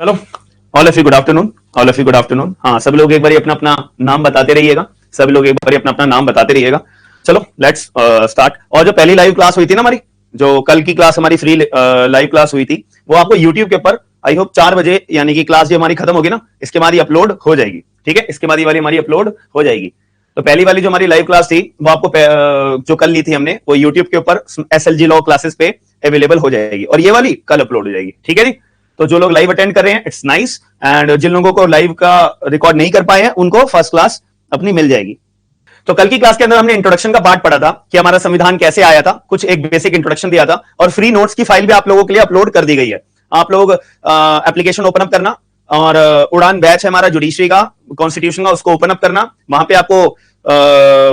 चलो, all of you good afternoon. All of you good afternoon. हाँ, सब लोग एक बार अपना अपना नाम बताते रहिएगा। सब लोग एक बार अपना अपना नाम बताते रहिएगा। चलो लेट्स स्टार्ट। और जो पहली लाइव क्लास हुई थी ना हमारी, जो कल की क्लास हमारी फ्री लाइव क्लास हुई थी, वो आपको यूट्यूब के ऊपर आई होप 4 बजे, यानी कि क्लास जो हमारी खत्म होगी ना, इसके बाद ही अपलोड हो जाएगी। ठीक है, इसके बाद ही वाली हमारी अपलोड हो जाएगी। तो पहली वाली जो हमारी लाइव क्लास थी वो आपको जो कल ली थी हमने, वो यूट्यूब के ऊपर SLG लॉ क्लासेस पे अवेलेबल हो जाएगी, और ये वाली कल अपलोड हो जाएगी। ठीक है जी। तो जो लोग लाइव अटेंड कर रहे हैं, इट्स नाइस, एंड जिन लोगों को लाइव का रिकॉर्ड नहीं कर पाए हैं, उनको फर्स्ट क्लास अपनी मिल जाएगी। तो कल की क्लास के अंदर हमने इंट्रोडक्शन का पार्ट पढ़ा था कि हमारा संविधान कैसे आया था, कुछ एक बेसिक इंट्रोडक्शन दिया था, और फ्री नोट्स की फाइल भी आप लोगों के लिए अपलोड कर दी गई है। आप लोग एप्लीकेशन ओपन अप करना, और उड़ान बैच है हमारा जुडिशरी का, कॉन्स्टिट्यूशन का, उसको ओपन अप करना। वहां पे आपको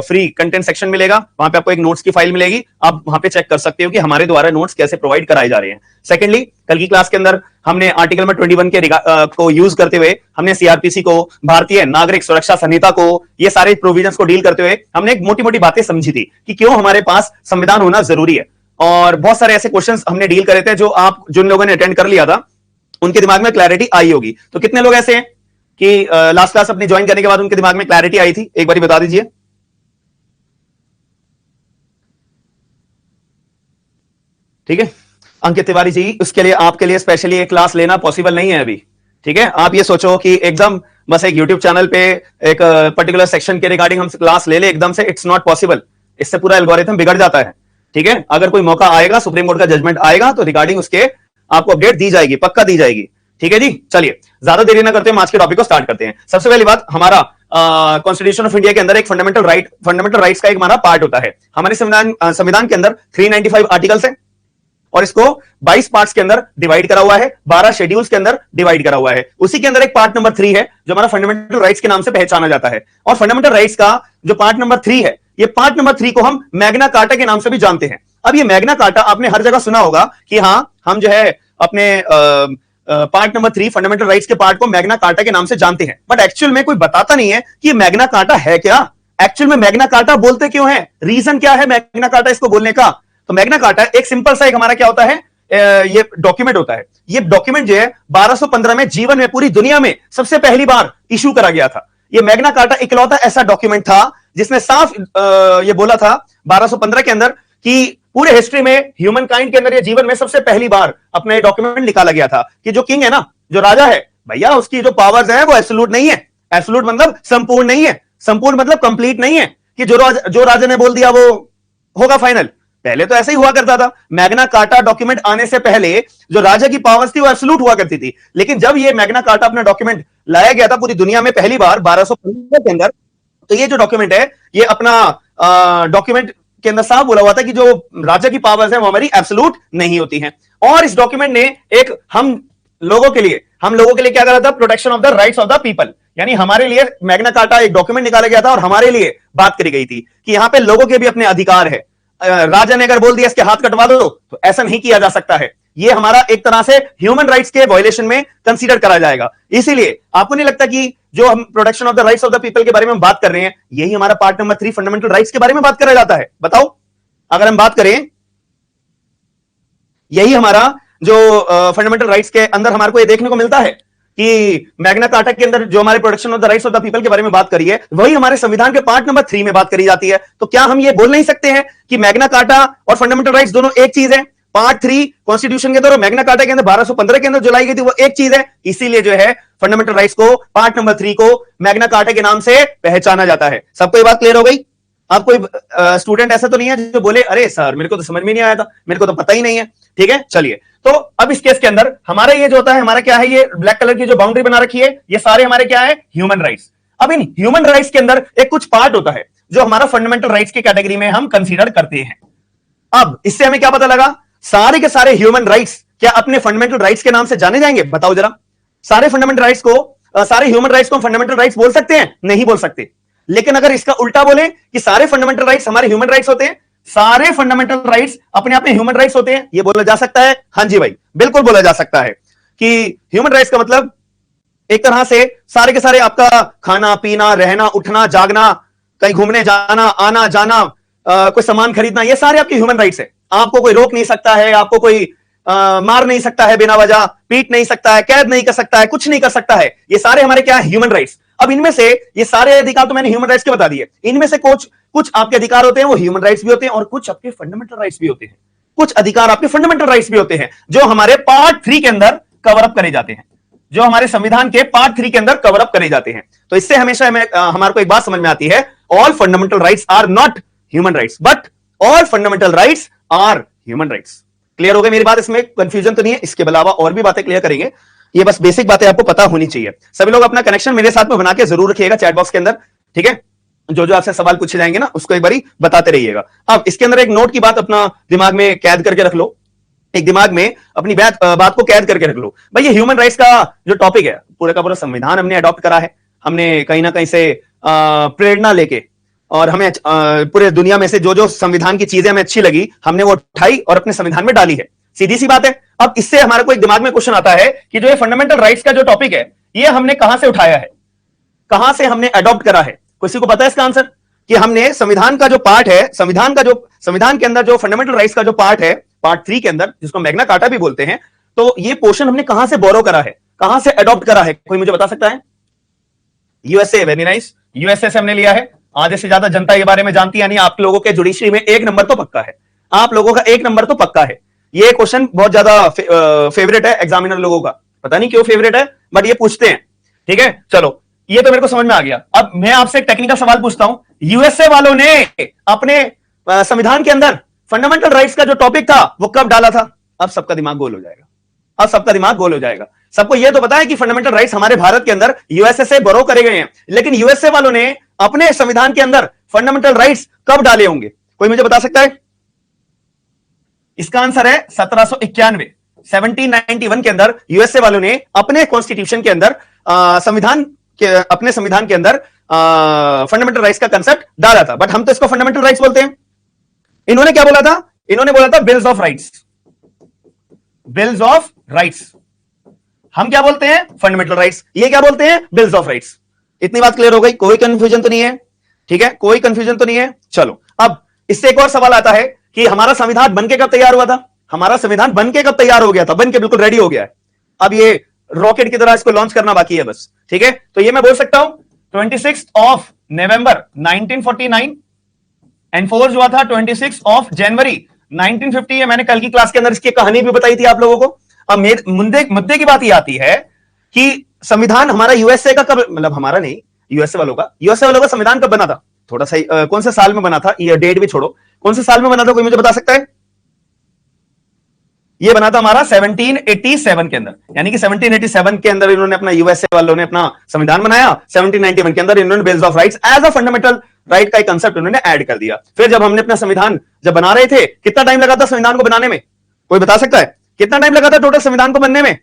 फ्री कंटेंट सेक्शन मिलेगा, वहां पे आपको एक नोट्स की फाइल मिलेगी। आप वहां पे चेक कर सकते हो कि हमारे द्वारा नोट्स कैसे प्रोवाइड कराए जा रहे हैं। सेकेंडली, कल की क्लास के अंदर हमने आर्टिकल नंबर 21 के को यूज करते हुए हमने सीआरपीसी को, भारतीय नागरिक सुरक्षा संहिता को, ये सारे प्रोविजंस को डील करते हुए हमने एक मोटी मोटी बातें समझी थी कि क्यों हमारे पास संविधान होना जरूरी है। और बहुत सारे ऐसे क्वेश्चंस हमने डील करे थे जो आप जिन लोगों ने अटेंड कर लिया था उनके दिमाग में क्लैरिटी आई होगी। तो कितने लोग ऐसे हैं कि लास्ट क्लास अपनी ज्वाइन करने के बाद उनके दिमाग में क्लैरिटी आई थी? एक बार बता दीजिए। ठीक है, अंकित तिवारी जी, उसके लिए आपके लिए स्पेशली एक क्लास लेना पॉसिबल नहीं है अभी। ठीक है, आप ये सोचो कि एकदम बस एक यूट्यूब चैनल पे एक पर्टिकुलर सेक्शन के रिगार्डिंग हम क्लास ले ले एकदम से, इट्स नॉट पॉसिबल। इससे पूरा एल्गोरिथम बिगड़ जाता है। ठीक है, अगर कोई मौका आएगा, सुप्रीम कोर्ट का जजमेंट आएगा, तो रिगार्डिंग उसके आपको अपडेट दी जाएगी, पक्का दी जाएगी। ठीक है जी, चलिए ज्यादा देरी ना करते हैं, आज के टॉपिक को स्टार्ट करते हैं। सबसे पहली बात, हमारा कॉन्स्टिट्यूशन ऑफ इंडिया के अंदर एक फंडामेंटल राइट्स का एक हमारा पार्ट होता है। हमारे संविधान के अंदर 395 आर्टिकल्स हैं, और इसको 22 पार्ट्स के अंदर डिवाइड करा हुआ है, 12 शेड्यूल्स के अंदर डिवाइड करा हुआ है। उसी के अंदर एक पार्ट नंबर 3 है जो हमारा फंडामेंटल राइट्स के नाम से पहचाना जाता है। और फंडामेंटल राइट्स का जो पार्ट नंबर 3 है, ये पार्ट नंबर 3 को हम मैग्ना कार्टा के नाम से भी जानते हैं। अब ये मैग्ना कार्टा आपने हर जगह सुना होगा कि हाँ, हम जो है अपने पार्ट नंबर 3 फंडामेंटल राइट्स के पार्ट को मैग्ना कार्टा के नाम से जानते हैं, बट एक्चुअल में कोई बताता नहीं है कि मैग्ना कार्टा है क्या। एक्चुअल में मैग्ना कार्टा बोलते क्यों है, रीजन क्या है मैग्ना कार्टा इसको बोलने का? तो मैग्ना कार्टा एक सिंपल सा एक हमारा क्या होता है, ये डॉक्यूमेंट होता है। ये डॉक्यूमेंट जो है 1215 में जीवन में पूरी दुनिया में सबसे पहली बार इशू करा गया था। ये मैग्ना कार्टा इकलौता ऐसा डॉक्यूमेंट था जिसने साफ ये बोला था 1215 के अंदर कि पूरे हिस्ट्री में ह्यूमन काइंड के अंदर ये जीवन में सबसे पहली बार अपना डॉक्यूमेंट निकाला गया था कि जो किंग है ना, जो राजा है भैया, उसकी जो पावर्स है वो एब्सोल्यूट नहीं है। एब्सोल्यूट मतलब संपूर्ण नहीं है, संपूर्ण मतलब कंप्लीट नहीं है कि जो राजा ने बोल दिया वो होगा फाइनल। पहले तो ऐसे ही हुआ करता था। मैग्ना कार्टा डॉक्यूमेंट आने से पहले जो राजा की पावर्स थी वो एब्सोल्यूट हुआ करती थी, लेकिन जब ये मैग्ना कार्टा अपना डॉक्यूमेंट लाया गया था पूरी दुनिया में पहली बार 1215 के अंदर, तो ये जो डॉक्यूमेंट है, ये अपना डॉक्यूमेंट के अंदर साफ बोला हुआ था कि जो राजा की पावर्स है वो हमारी एब्सोल्यूट नहीं होती हैं। और इस डॉक्यूमेंट ने एक हम लोगों के लिए क्या करा था, protection of the rights of the people, यानी हमारे लिए मैग्ना कार्टा एक डॉक्यूमेंट निकाला गया था और हमारे लिए बात करी गई थी कि यहां पे लोगों के भी अपने अधिकार है। राजा ने अगर बोल दिया इसके हाथ कटवा दो, तो ऐसा नहीं किया जा सकता है। ये हमारा एक तरह से ह्यूमन राइट्स के वायलेशन में कंसीडर करा जाएगा। इसीलिए आपको नहीं लगता कि जो हम protection of the rights of the people के बारे में बात कर रहे हैं, यही हमारा पार्ट नंबर 3 फंडामेंटल राइट्स के बारे में बात करा जाता है? बताओ, अगर हम बात करें, यही हमारा जो फंडामेंटल राइट्स के अंदर हमारे को ये देखने को मिलता है कि मैग्ना कार्टा के अंदर जो हमारे protection of the rights of the people के बारे में बात करी है, वही हमारे संविधान के पार्ट नंबर 3 में बात करी जाती है। तो क्या हम ये बोल नहीं सकते हैं कि मैग्ना कार्टा और फंडामेंटल राइट्स दोनों एक चीज है? पार्ट 3 कॉन्स्टिट्यूशन के अंदर और मैग्ना कार्टा के अंदर 1215 के अंदर जो लाई गई थी वो एक चीज है। इसीलिए जो है फंडामेंटल राइट्स को पार्ट नंबर 3 को मैग्ना कार्टा के नाम से पहचाना जाता है। सबको ये बात क्लियर हो गई? आप कोई स्टूडेंट ऐसा तो नहीं है जो बोले अरे सर मेरे को तो समझ में नहीं आया था, मेरे को तो पता ही नहीं है। ठीक है, चलिए, तो अब इस केस के अंदर हमारा ये जो होता है, हमारा क्या है, ये ब्लैक कलर की जो बाउंड्री बना रखी है, ये सारे हमारे क्या है, ह्यूमन राइट्स। अब इन ह्यूमन राइट्स के अंदर एक कुछ पार्ट होता है जो हमारा फंडामेंटल राइट्स की कैटेगरी में हम कंसीडर करते हैं। अब इससे हमें क्या पता लगा, सारे के सारे ह्यूमन राइट्स क्या अपने फंडामेंटल राइट्स के नाम से जाने जाएंगे? बताओ जरा। सारे फंडामेंटल राइट्स को, सारे ह्यूमन राइट्स को फंडामेंटल राइट्स बोल सकते हैं? नहीं बोल सकते। लेकिन अगर इसका उल्टा बोले कि सारे फंडामेंटल राइट्स हमारे ह्यूमन राइट्स होते हैं, सारे फंडामेंटल राइट्स अपने आप में ह्यूमन राइट्स होते हैं, ये बोला जा सकता है? हाँ जी भाई, बिल्कुल बोला जा सकता है कि ह्यूमन राइट्स का मतलब एक तरह से सारे के सारे आपका खाना पीना, रहना, उठना, जागना, कहीं घूमने जाना, आना जाना, कोई सामान खरीदना, ये सारे आपके ह्यूमन राइट्स है। आपको कोई रोक नहीं सकता है, आपको कोई मार नहीं सकता है बिना वजह, पीट नहीं सकता है, कैद नहीं कर सकता है, कुछ नहीं कर सकता है। ये सारे हमारे क्या है? Human rights. अब इनमें से ये सारे अधिकार तो मैंने ह्यूमन राइट्स के बता दिए। इनमें से कुछ आपके अधिकार होते हैं वो ह्यूमन राइट्स भी होते हैं, और कुछ आपके फंडामेंटल राइट्स भी होते हैं। कुछ अधिकार आपके फंडामेंटल राइट्स भी होते हैं जो हमारे पार्ट 3 के अंदर कवर अप करे जाते हैं, जो हमारे संविधान के पार्ट 3 के अंदर कवर अप करे जाते हैं। तो इससे हमेशा हमारे को एक बात समझ में आती है, all fundamental rights are not human rights but all fundamental rights are human rights. Clear हो गई मेरी बात? इसमें कंफ्यूजन तो नहीं है? इसके अलावा और भी बातें क्लियर करेंगे, ये बस बेसिक बातें आपको पता होनी चाहिए। सभी लोग अपना कनेक्शन मेरे साथ में बना के जरूर रखिएगा चैट बॉक्स के अंदर, ठीक है? जो जो आपसे सवाल पूछे जाएंगे ना उसको एक बारी बताते रहिएगा। अब इसके अंदर एक नोट की बात अपना दिमाग में कैद करके रख लो, एक दिमाग में अपनी बात को कैद करके रख लो। भाई ये ह्यूमन राइट्स का जो टॉपिक है, पूरा का पूरा संविधान हमने अडॉप्ट करा है, हमने कहीं ना कहीं से प्रेरणा लेके, और हमें पूरे दुनिया में से जो जो संविधान की चीजें हमें अच्छी लगी हमने वो उठाई और अपने संविधान में डाली है। सीधी सी बात है। अब इससे हमारे को एक दिमाग में क्वेश्चन आता है कि जो ये फंडामेंटल राइट्स का जो टॉपिक है ये हमने कहां से उठाया है, कहां से हमने अडॉप्ट करा है? किसी को पता है इसका आंसर? कि हमने संविधान का जो पार्ट है, संविधान के अंदर जो फंडामेंटल राइट्स का जो पार्ट है, पार्ट 3 के अंदर, जिसको मैग्ना कार्टा भी बोलते हैं, तो ये पोर्शन हमने कहां से बोरो करा है, कहां से अडॉप्ट करा है? कोई मुझे बता सकता है? यूएसए। वेरी नाइस, यूएसए से हमने लिया है। आधे से ज्यादा जनता के बारे में जानती है, यानी आप लोगों के जुडिशरी में 1 नंबर तो पक्का है, आप लोगों का 1 नंबर तो पक्का है। ये क्वेश्चन बहुत ज्यादा फेवरेट है एग्जामिनर लोगों का, पता नहीं क्यों फेवरेट है बट ये पूछते हैं, ठीक है? चलो ये तो मेरे को समझ में आ गया। अब मैं आपसे एक टेक्निकल सवाल पूछता हूं, यूएसए वालों ने अपने संविधान के अंदर फंडामेंटल राइट्स का जो टॉपिक था वो कब डाला था? अब सबका दिमाग गोल हो जाएगा, अब सबका दिमाग गोल हो जाएगा। सबको यह तो पता है कि फंडामेंटल राइट्स हमारे भारत के अंदर यूएसए से बोरो करे गए हैं, लेकिन यूएसए वालों ने अपने संविधान के अंदर फंडामेंटल राइट्स कब डाले होंगे? कोई मुझे बता सकता है? इसका आंसर है 1791, 1791 के अंदर यूएसए वालों ने अपने कॉन्स्टिट्यूशन के अंदर अपने संविधान के अंदर फंडामेंटल राइट्स का कंसेप्ट डाला था। बट हम तो इसको फंडामेंटल राइट्स बोलते हैं। इन्होंने क्या बोला था? इन्होंने बोला था bills of rights, bills of rights. हम क्या बोलते हैं? Fundamental rights. ये क्या बोलते हैं? Bills of rights. इतनी बात क्लियर हो गई? कोई कंफ्यूजन तो नहीं है? ठीक है, कोई कंफ्यूजन तो नहीं है। चलो अब इससे एक और सवाल आता है कि हमारा संविधान बनके कब तैयार हुआ था? हमारा संविधान बनके कब तैयार हो गया था? बनके बिल्कुल रेडी हो गया है, अब ये रॉकेट की तरह इसको लॉन्च करना बाकी है बस, ठीक है? तो ये मैं बोल सकता हूं 26 नवंबर 1949, एनफोर्स हुआ था 26 जनवरी 1950 है। मैंने कल की क्लास के अंदर इसकी कहानी भी बताई थी आप लोगों को। अब मुद्दे की बात ये आती है कि संविधान हमारा यूएसए का कब, मतलब हमारा नहीं, यूएसए वालों का संविधान कब बना था? थोड़ा सा कौन से साल में बना था? ये डेट भी छोड़ो, कौन से साल में बना था? कोई मुझे बता सकता है? ये बना था हमारा 1787 के अंदर, यानी कि 1787 के अंदर इन्होंने अपना, यूएसए वालों ने अपना संविधान बनाया। 1791 के अंदर इन्होंने bills of rights as a fundamental right का एक कंसेप्ट उन्होंने ऐड कर दिया। फिर जब हमने अपना संविधान जब बना रहे थे, कितना टाइम लगा था संविधान को बनाने में? कोई बता सकता है कितना टाइम लगा था टोटल संविधान को बनने में?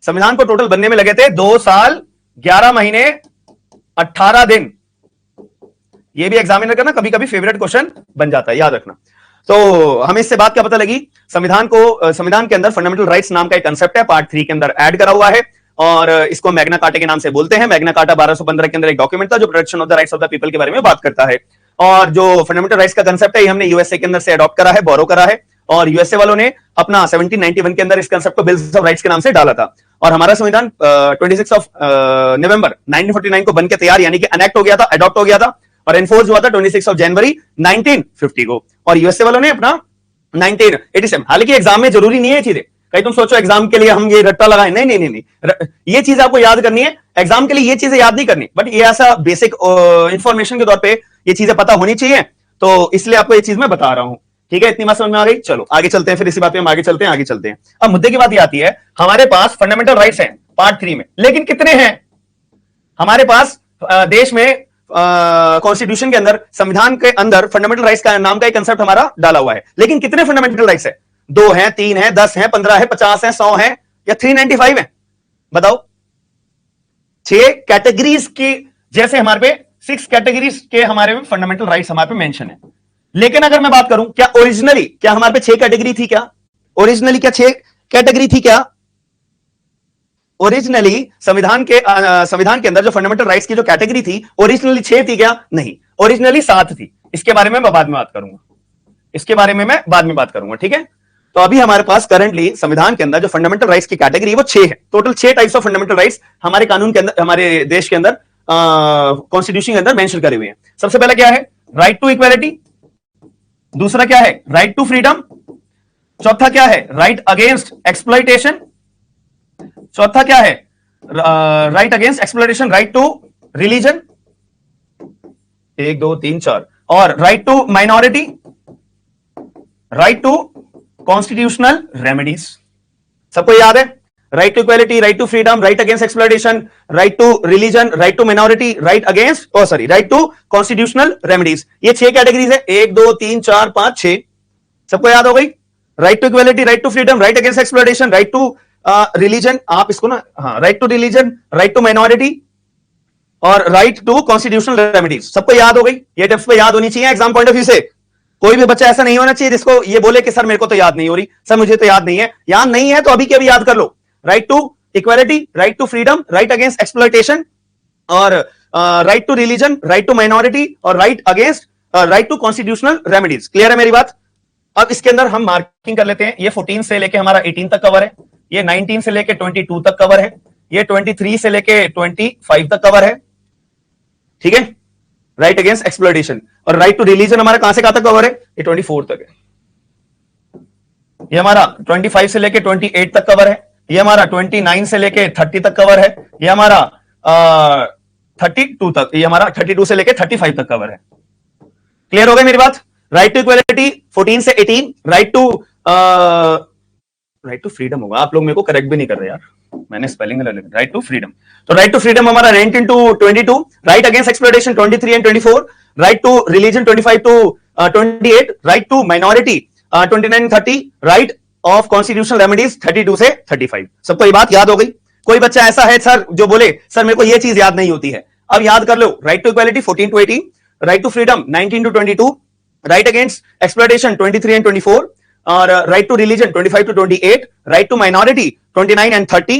संविधान को टोटल बनने में लगे थे 2 साल 11 महीने 18 दिन। ये भी एग्जामिनर का ना कभी कभी फेवरेट क्वेश्चन बन जाता है, याद रखना। तो हमें इससे बात क्या पता लगी? संविधान के अंदर फंडामेंटल राइट्स नाम का एक कंसेप्ट है, पार्ट 3 के अंदर ऐड करा हुआ है, और इसको मैग्ना कार्टा के नाम से बोलते हैं। मैग्ना कार्टा 1215 के अंदर एक डॉक्यूमेंट था जो protection of the rights of the people के बारे में बात करता है। और जो फंडामेंटल राइट्स का कंसेप्ट है, ये हमने यूएसए के अंदर से अडॉप्ट करा है, बोरो करा है, और यूएसए वालों ने अपना 1791 के अंदर इस कंसेप्ट को बिल्स ऑफ राइट्स के नाम से डाला था। और हमारा संविधान 26 नवंबर 1949 को बनके तैयार, यानी कि अनेक्ट हो गया था, अडॉप्ट हो गया था, और एनफोर्स हुआ था 26 जनवरी 1950 को। और यूएसए वालों ने अपना 1987। हालांकि एग्जाम में जरूरी नहीं है चीजें, कहीं तुम सोचो एग्जाम के लिए हम ये रट्टा लगाएं, नहीं नहीं नहीं नहीं, ये चीज आपको याद करनी है। एग्जाम के लिए ये चीजें याद नहीं करनी, बट ये ऐसा बेसिक इंफॉर्मेशन के तौर पे ये चीजें पता होनी चाहिए, तो इसलिए आपको ये चीज मैं बता रहा हूं, ठीक है? इतनी बात समझ में आ गई? चलो आगे चलते हैं, फिर इसी बात पे हम आगे चलते हैं। अब मुद्दे की बात ये आती है, हमारे पास फंडामेंटल राइट्स हैं पार्ट 3 में, लेकिन कितने हैं हमारे पास? देश में कॉन्स्टिट्यूशन के अंदर, संविधान के अंदर फंडामेंटल राइट्स का नाम का एक कंसेप्ट हमारा डाला हुआ है, लेकिन कितने फंडामेंटल राइट्स है? 2 है, 3 है, 10 है, 15 है, 50 है, 100 है, या 395 है? बताओ। 6 कैटेगरीज की, जैसे हमारे पे 6 कैटेगरीज के हमारे में फंडामेंटल राइट्स हमारे पे मेंशन है। लेकिन अगर मैं बात करूं, क्या ओरिजिनली क्या हमारे पे 6 कैटेगरी थी? क्या ओरिजिनली क्या 6 कैटेगरी थी? क्या ओरिजिनली संविधान के अंदर जो फंडामेंटल राइट्स की जो कैटेगरी थी, ओरिजिनली 6 थी क्या? नहीं, ओरिजिनली 7 थी। इसके बारे में मैं बाद में बात करूंगा, ठीक है? तो अभी हमारे पास करंटली संविधान के अंदर जो फंडामेंटल राइट्स की कैटेगरी वो 6 है। Total 6 types of fundamental rights हमारे कानून के अंदर, हमारे देश के अंदर, कॉन्स्टिट्यूशन के अंदर मेंशन करे हुए हैं। सबसे पहला क्या है? Right to equality. दूसरा क्या है? Right to freedom. चौथा क्या है? Right against exploitation. चौथा क्या है? Right against exploitation. Right to religion, 1 2 3 4, और right to minority, right to constitutional remedies. सबको याद है? Right to equality, right to freedom, right against exploitation, right to religion, right to minority, right to constitutional remedies. ये 6 categories है। 1 2 3 4 5 6। सबको याद हो गई? Right to equality, right to freedom, right against exploitation, right to religion, आप इसको ना, हाँ, right to religion, right to minority और राइट टू कॉन्स्टिट्यूशनल रेमेडीज। सबको याद हो गई? ये टिप्स पे याद होनी चाहिए एग्जाम पॉइंट ऑफ व्यू से। कोई भी बच्चा ऐसा नहीं होना चाहिए जिसको ये बोले कि सर मेरे को तो याद नहीं हो रही, सर मुझे तो याद नहीं है। याद नहीं है तो अभी के अभी याद कर लो। Right to equality, right to freedom, right against exploitation, और right to religion, right to minority, और right to constitutional remedies. Clear है मेरी बात? अब इसके अंदर हम मार्किंग कर लेते हैं। ये 14 से लेके हमारा 18 तक कवर है, ये 19 से लेके 22 तक कवर है, ये 23 से लेके 25 तक कवर है। ठीक है? राइट अगेंस्ट एक्सप्लॉइटेशन और राइट टू रिलीजन हमारा कहां से कहां तक कवर है? ये 24 तक है। ये हमारा 25 से लेके 28 तक कवर है, ये हमारा 29 से लेके 30 तक कवर है, ये हमारा 32 तक, ये हमारा 32 से लेके 35 तक कवर है। क्लियर हो गई मेरी बात? राइट टू इक्वालिटी 14 से 18, राइट टू फ्रीडम होगा। आप लोग मेरे को करेक्ट भी नहीं कर रहे यार, मैंने स्पेलिंग गलत लिखा। राइट टू फ्रीडम, तो राइट टू फ्रीडम हमारा 19 to 22, right against exploitation 23 and 24, right to religion 25 to 28, right to minority 29 30, right of constitutional remedies 32 से 35। सबको ये बात याद हो गई? कोई बच्चा ऐसा है सर जो बोले सर मेरे को ये चीज याद नहीं होती है, अब याद कर लो। Right to equality 14 to 18, right to freedom 19 to 22, right against exploitation 23 and 24, और right to religion 25 to 28, right to minority 29 and 30,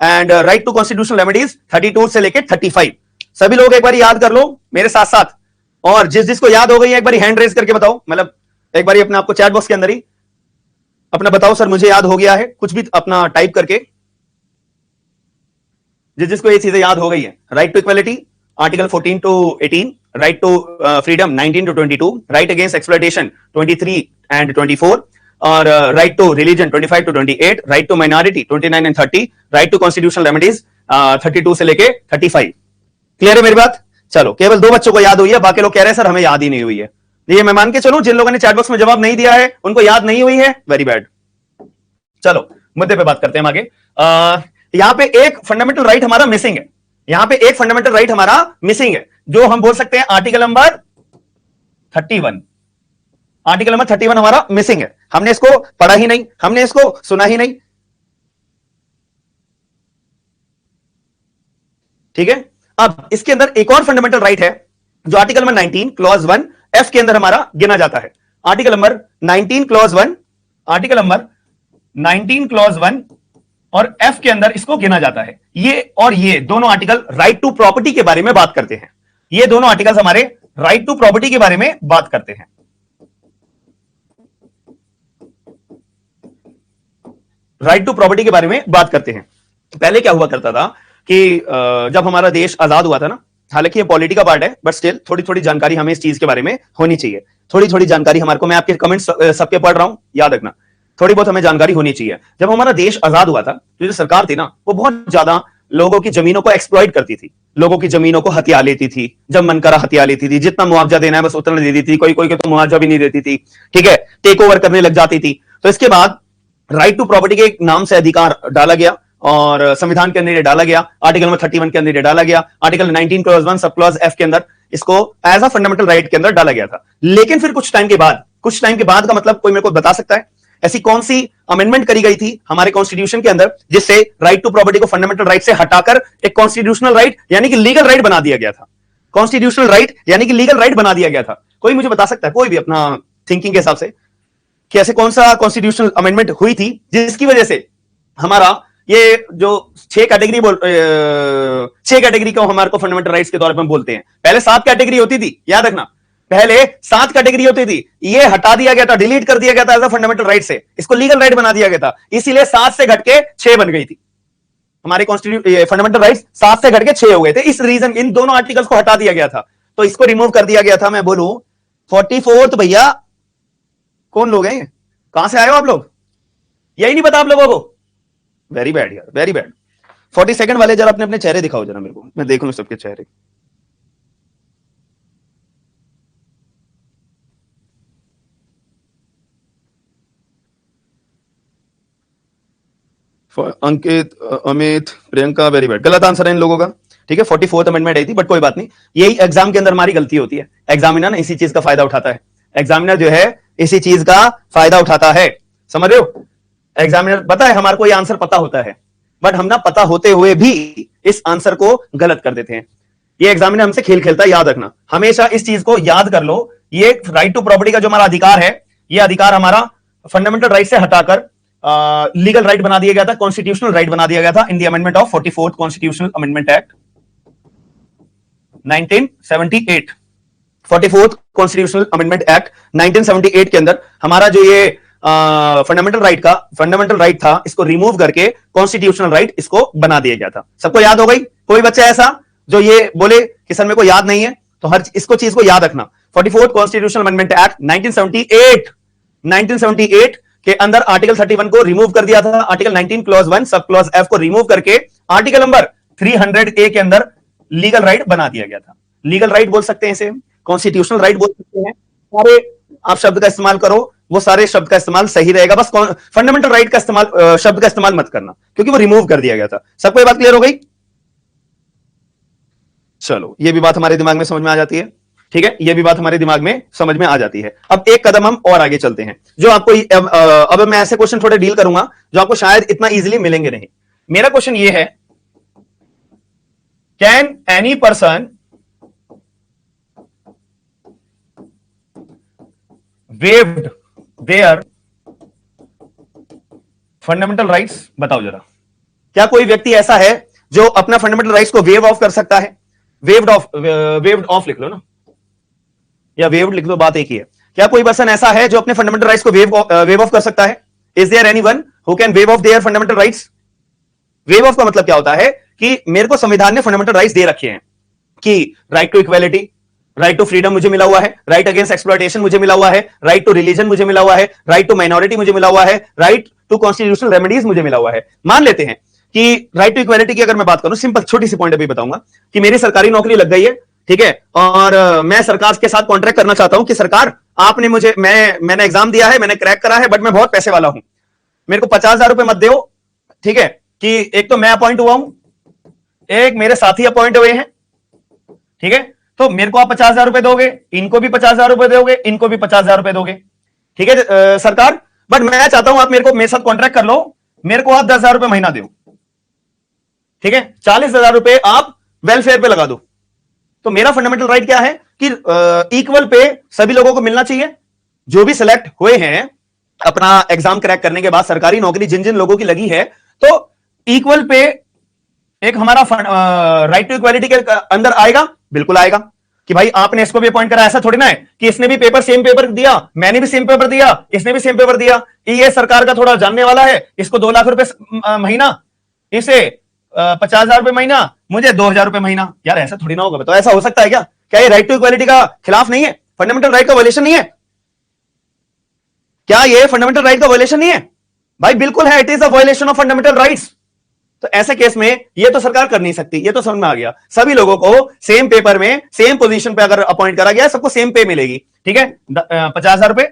and right to constitutional remedies 32 से लेके 35। सभी लोग एक बार याद कर लो मेरे साथ साथ, और जिस जिसको याद हो गई है एक बार हैंड रेज करके बताओ, मतलब एक बार अपने आपको चैट बॉक्स के अंदर ही अपना बताओ सर मुझे याद हो गया है, कुछ भी अपना टाइप करके, जिस जिसको ये चीजें याद हो गई है। Right to equality article 14 to 18, right to freedom 19 to 22, right against exploitation 23 and 24, और right to religion 25 to 28, right to minority 29 and 30, right to constitutional remedies 32 से लेके 35। क्लियर है मेरी बात? चलो, केवल 2 बच्चों को याद हुई है, बाकी लोग कह रहे हैं सर हमें याद ही नहीं हुई है। ये मैं मान के चलूं जिन लोगों ने चैट बॉक्स में जवाब नहीं दिया है उनको याद नहीं हुई है, वेरी बैड। चलो मुद्दे पे बात करते हैं आगे। यहां पे एक फंडामेंटल राइट हमारा मिसिंग है, यहां पे एक फंडामेंटल राइट हमारा मिसिंग है, जो हम बोल सकते हैं आर्टिकल नंबर 31। आर्टिकल नंबर 31 हमारा मिसिंग है, हमने इसको पढ़ा ही नहीं, हमने इसको सुना ही नहीं। ठीक है? अब इसके अंदर एक और फंडामेंटल राइट है जो आर्टिकल नंबर 19 क्लॉज 1 एफ के अंदर हमारा गिना जाता है। Article number 19 clause 1, article number 19 clause 1 और एफ के अंदर इसको गिना जाता है। ये और ये दोनों आर्टिकल राइट टू प्रॉपर्टी के बारे में बात करते हैं। ये दोनों आर्टिकल्स हमारे राइट टू प्रॉपर्टी के बारे में बात करते हैं। राइट टू प्रॉपर्टी के बारे में बात करते हैं। पहले क्या हुआ करता था कि जब हमारा देश आजाद हुआ था ना, हालांकि ये पॉलिटी का पार्ट है बट स्टिल थोड़ी थोड़ी जानकारी हमें इस चीज के बारे में होनी चाहिए। थोड़ी थोड़ी जानकारी हमारे को, मैं आपके कमेंट्स सबके पढ़ रहा हूं, याद रखना थोड़ी बहुत हमें जानकारी होनी चाहिए। जब हमारा देश आजाद हुआ था तो जो सरकार थी ना वो बहुत ज्यादा लोगों की जमीनों को एक्सप्लॉइट करती थी, लोगों की जमीनों को हथिया लेती थी, जब मन करा हथिया लेती थी, जितना मुआवजा देना है बस उतना दे देती थी, कोई कोई को तो मुआवजा भी नहीं देती थी। ठीक है? टेक ओवर करने लग जाती थी। तो इसके बाद राइट टू प्रॉपर्टी के नाम से अधिकार डाला गया और संविधान के अंदर ये डाला गया, आर्टिकल नंबर 31 के अंदर ये डाला गया, article 19 clause 1 sub clause F के अंदर इसको एज अ फंडामेंटल राइट के अंदर डाला गया था। लेकिन फिर कुछ टाइम के बाद का मतलब कोई मेरे को बता सकता है ऐसी कौन सी अमेंडमेंट करी गई थी हमारे कॉन्स्टिट्यूशन के अंदर जिससे राइट टू प्रॉपर्टी को फंडामेंटल राइट से हटाकर एक कॉन्स्टिट्यूशनल राइट यानी कि लीगल राइट बना दिया गया था। कॉन्स्टिट्यूशनल राइट यानी कि लीगल राइट बना दिया गया था। कोई मुझे बता सकता है, कोई भी अपना थिंकिंग के हिसाब से, कि ऐसे कौन सा कॉन्स्टिट्यूशनल अमेंडमेंट हुई थी जिसकी वजह से हमारा ये जो 6 कैटेगरी को हमारे को फंडामेंटल राइट्स के तौर पर हम बोलते हैं, पहले 7 कैटेगरी होती थी, याद रखना। पहले 7 कैटेगरी होती थी, ये हटा दिया गया था, डिलीट कर दिया गया था एज अ फंडामेंटल राइट से, इसको लीगल राइट बना दिया गया था, इसीलिए 7 से घट के 6 बन गई थी हमारे कॉन्स्टिट्यूशन फंडामेंटल राइट्स। 7 से घट के 6 हो गए थे, इस रीजन इन दोनों आर्टिकल्स को हटा दिया गया था, तो इसको रिमूव कर दिया गया था। मैं बोलूं 44th भैया कौन लोग हैं, कहां से आए हो आप लोग, यही नहीं पता आप लोगों को? वेरी बैड यार, वेरी बैड। 42nd वाले जरा अपने अपने चेहरे दिखाओ जरा मेरे को, मैं देख लूं सबके चेहरे। अंकित, अमित, प्रियंका, वेरी बैड, गलत आंसर है इन लोगों का। ठीक है, 44th अमेंडमेंट आई थी, बट कोई बात नहीं, यही एग्जाम के अंदर हमारी गलती होती है, एग्जामिनर ना इसी चीज का फायदा उठाता है, एग्जामिनर जो है इसी चीज का फायदा उठाता है, समझ रहे हो? एग्जामिनर पता है हमारे को ये आंसर पता होता है, बट हम ना पता होते हुए भी इस आंसर को गलत कर देते हैं। ये एग्जामिनर हमसे खेल खेलता है, याद रखना, हमेशा इस चीज को याद कर लो। ये राइट टू प्रॉपर्टी का जो हमारा अधिकार है, ये अधिकार हमारा फंडामेंटल राइट से हटाकर लीगल राइट बना दिया गया था, कॉन्स्टिट्यूशनल राइट बना दिया गया था in the amendment of 44th constitutional amendment act 1978। 44th constitutional amendment act 1978 के अंदर हमारा जो ये फंडामेंटल राइट था, इसको रिमूव करके कॉन्स्टिट्यूशनल राइट इसको बना दिया गया था। सबको याद हो गई? कोई बच्चा ऐसा जो ये बोले कि सर मेरे को याद नहीं है, तो हर इसको चीज को याद रखना। 44th कॉन्स्टिट्यूशनल अमेंडमेंट एक्ट 1978 के अंदर आर्टिकल 31 को रिमूव कर दिया था, article 19 clause 1 sub clause F को रिमूव करके आर्टिकल नंबर 300A के अंदर लीगल राइट बना दिया गया था। लीगल राइट बोल सकते हैं इसे, कॉन्स्टिट्यूशनल राइट बोल सकते हैं, सारे आप शब्द का इस्तेमाल करो, वो सारे शब्द का इस्तेमाल सही रहेगा, बस फंडामेंटल राइट का इस्तेमाल शब्द का इस्तेमाल मत करना, क्योंकि वो रिमूव कर दिया गया था। सबको ये बात क्लियर हो गई? चलो, ये भी बात हमारे दिमाग में समझ में आ जाती है। ठीक है, ये भी बात हमारे दिमाग में समझ में आ जाती है। अब एक कदम हम और आगे चलते हैं, जो आपको अब मैं ऐसे क्वेश्चन थोड़े डील करूंगा जो आपको शायद इतना इजीली मिलेंगे नहीं। मेरा क्वेश्चन ये है, can any person waived there fundamental rights? बताओ जरा, क्या कोई व्यक्ति ऐसा है जो अपना फंडामेंटल राइट्स को वेव ऑफ कर सकता है? वेव्ड ऑफ लिख लो ना, या वेव्ड लिख लो, बात एक ही है। क्या कोई पर्सन ऐसा है जो अपने फंडामेंटल राइट्स को वेव ऑफ कर सकता है? Is there anyone who can waive off their fundamental rights? Waive off का मतलब क्या होता है कि मेरे को संविधान ने फंडामेंटल राइट्स दे रखे हैं कि right to equality, right to freedom मुझे मिला हुआ है, राइट अगेंस्ट एक्सप्लॉयटेशन मुझे मिला हुआ है, राइट टू रिलीजन मुझे मिला हुआ है, राइट टू माइनॉरिटी मुझे मिला हुआ है, राइट टू कॉन्स्टिट्यूशनल रेमेडीज मुझे मिला हुआ है। मान लेते हैं कि राइट टू इक्वालिटी की अगर मैं बात करूं, सिंपल छोटी सी पॉइंट अभी बताऊंगा कि मेरी सरकारी नौकरी लग गई है, ठीक है, और मैं सरकार के साथ कॉन्ट्रैक्ट करना चाहता हूं कि सरकार आपने मुझे, मैंने एग्जाम दिया है, मैंने क्रैक करा है, बट मैं बहुत पैसे वाला हूं, मेरे को 50,000 रुपए मत दो। ठीक है, कि एक तो मैं अपॉइंट हुआ हूं, एक मेरे साथी अपॉइंट हुए हैं, ठीक है, तो मेरे को आप 50,000 रुपए दोगे, इनको भी 50,000 रुपए दोगे, इनको भी 50,000 रुपए दोगे, ठीक है सरकार, बट मैं चाहता हूं आप मेरे साथ कॉन्ट्रैक्ट कर लो, मेरे को आप 10,000 रुपए महीना दो, ठीक है, 40,000 रुपए आप वेलफेयर पे लगा दो। तो मेरा फंडामेंटल राइट क्या है कि इक्वल पे सभी लोगों को मिलना चाहिए। जो भी सिलेक्ट हुए हैं अपना एग्जाम क्रैक करने के बाद, सरकारी नौकरी जिन जिन लोगों की लगी है, तो इक्वल पे एक हमारा राइट टू इक्वालिटी के अंदर आएगा, बिल्कुल आएगा, कि भाई आपने इसको भी अपॉइंट करा, ऐसा थोड़ी ना है कि इसने भी पेपर सेम पेपर दिया, मैंने भी सेम पेपर दिया, इसने भी सेम पेपर दिया, ये सरकार का थोड़ा जानने वाला है, इसको 2 लाख रुपए महीना, इसे 50,000 रुपए महीना, मुझे 2,000 रुपए महीना। यार ऐसा थोड़ी ना होगा, तो ऐसा हो सकता है क्या? क्या ये राइट टू इक्वालिटी का खिलाफ नहीं है? फंडामेंटल राइट का वायलेशन नहीं है क्या? ये फंडामेंटल राइट का वायलेशन नहीं है भाई? बिल्कुल है, it is a violation of fundamental rights. तो ऐसे केस में ये तो सरकार कर नहीं सकती, ये तो समझ में आ गया। सभी लोगों को सेम पेपर में सेम पोजीशन पे अगर अपॉइंट करा गया, सबको सेम पे मिलेगी, ठीक है, 50,000 रुपए,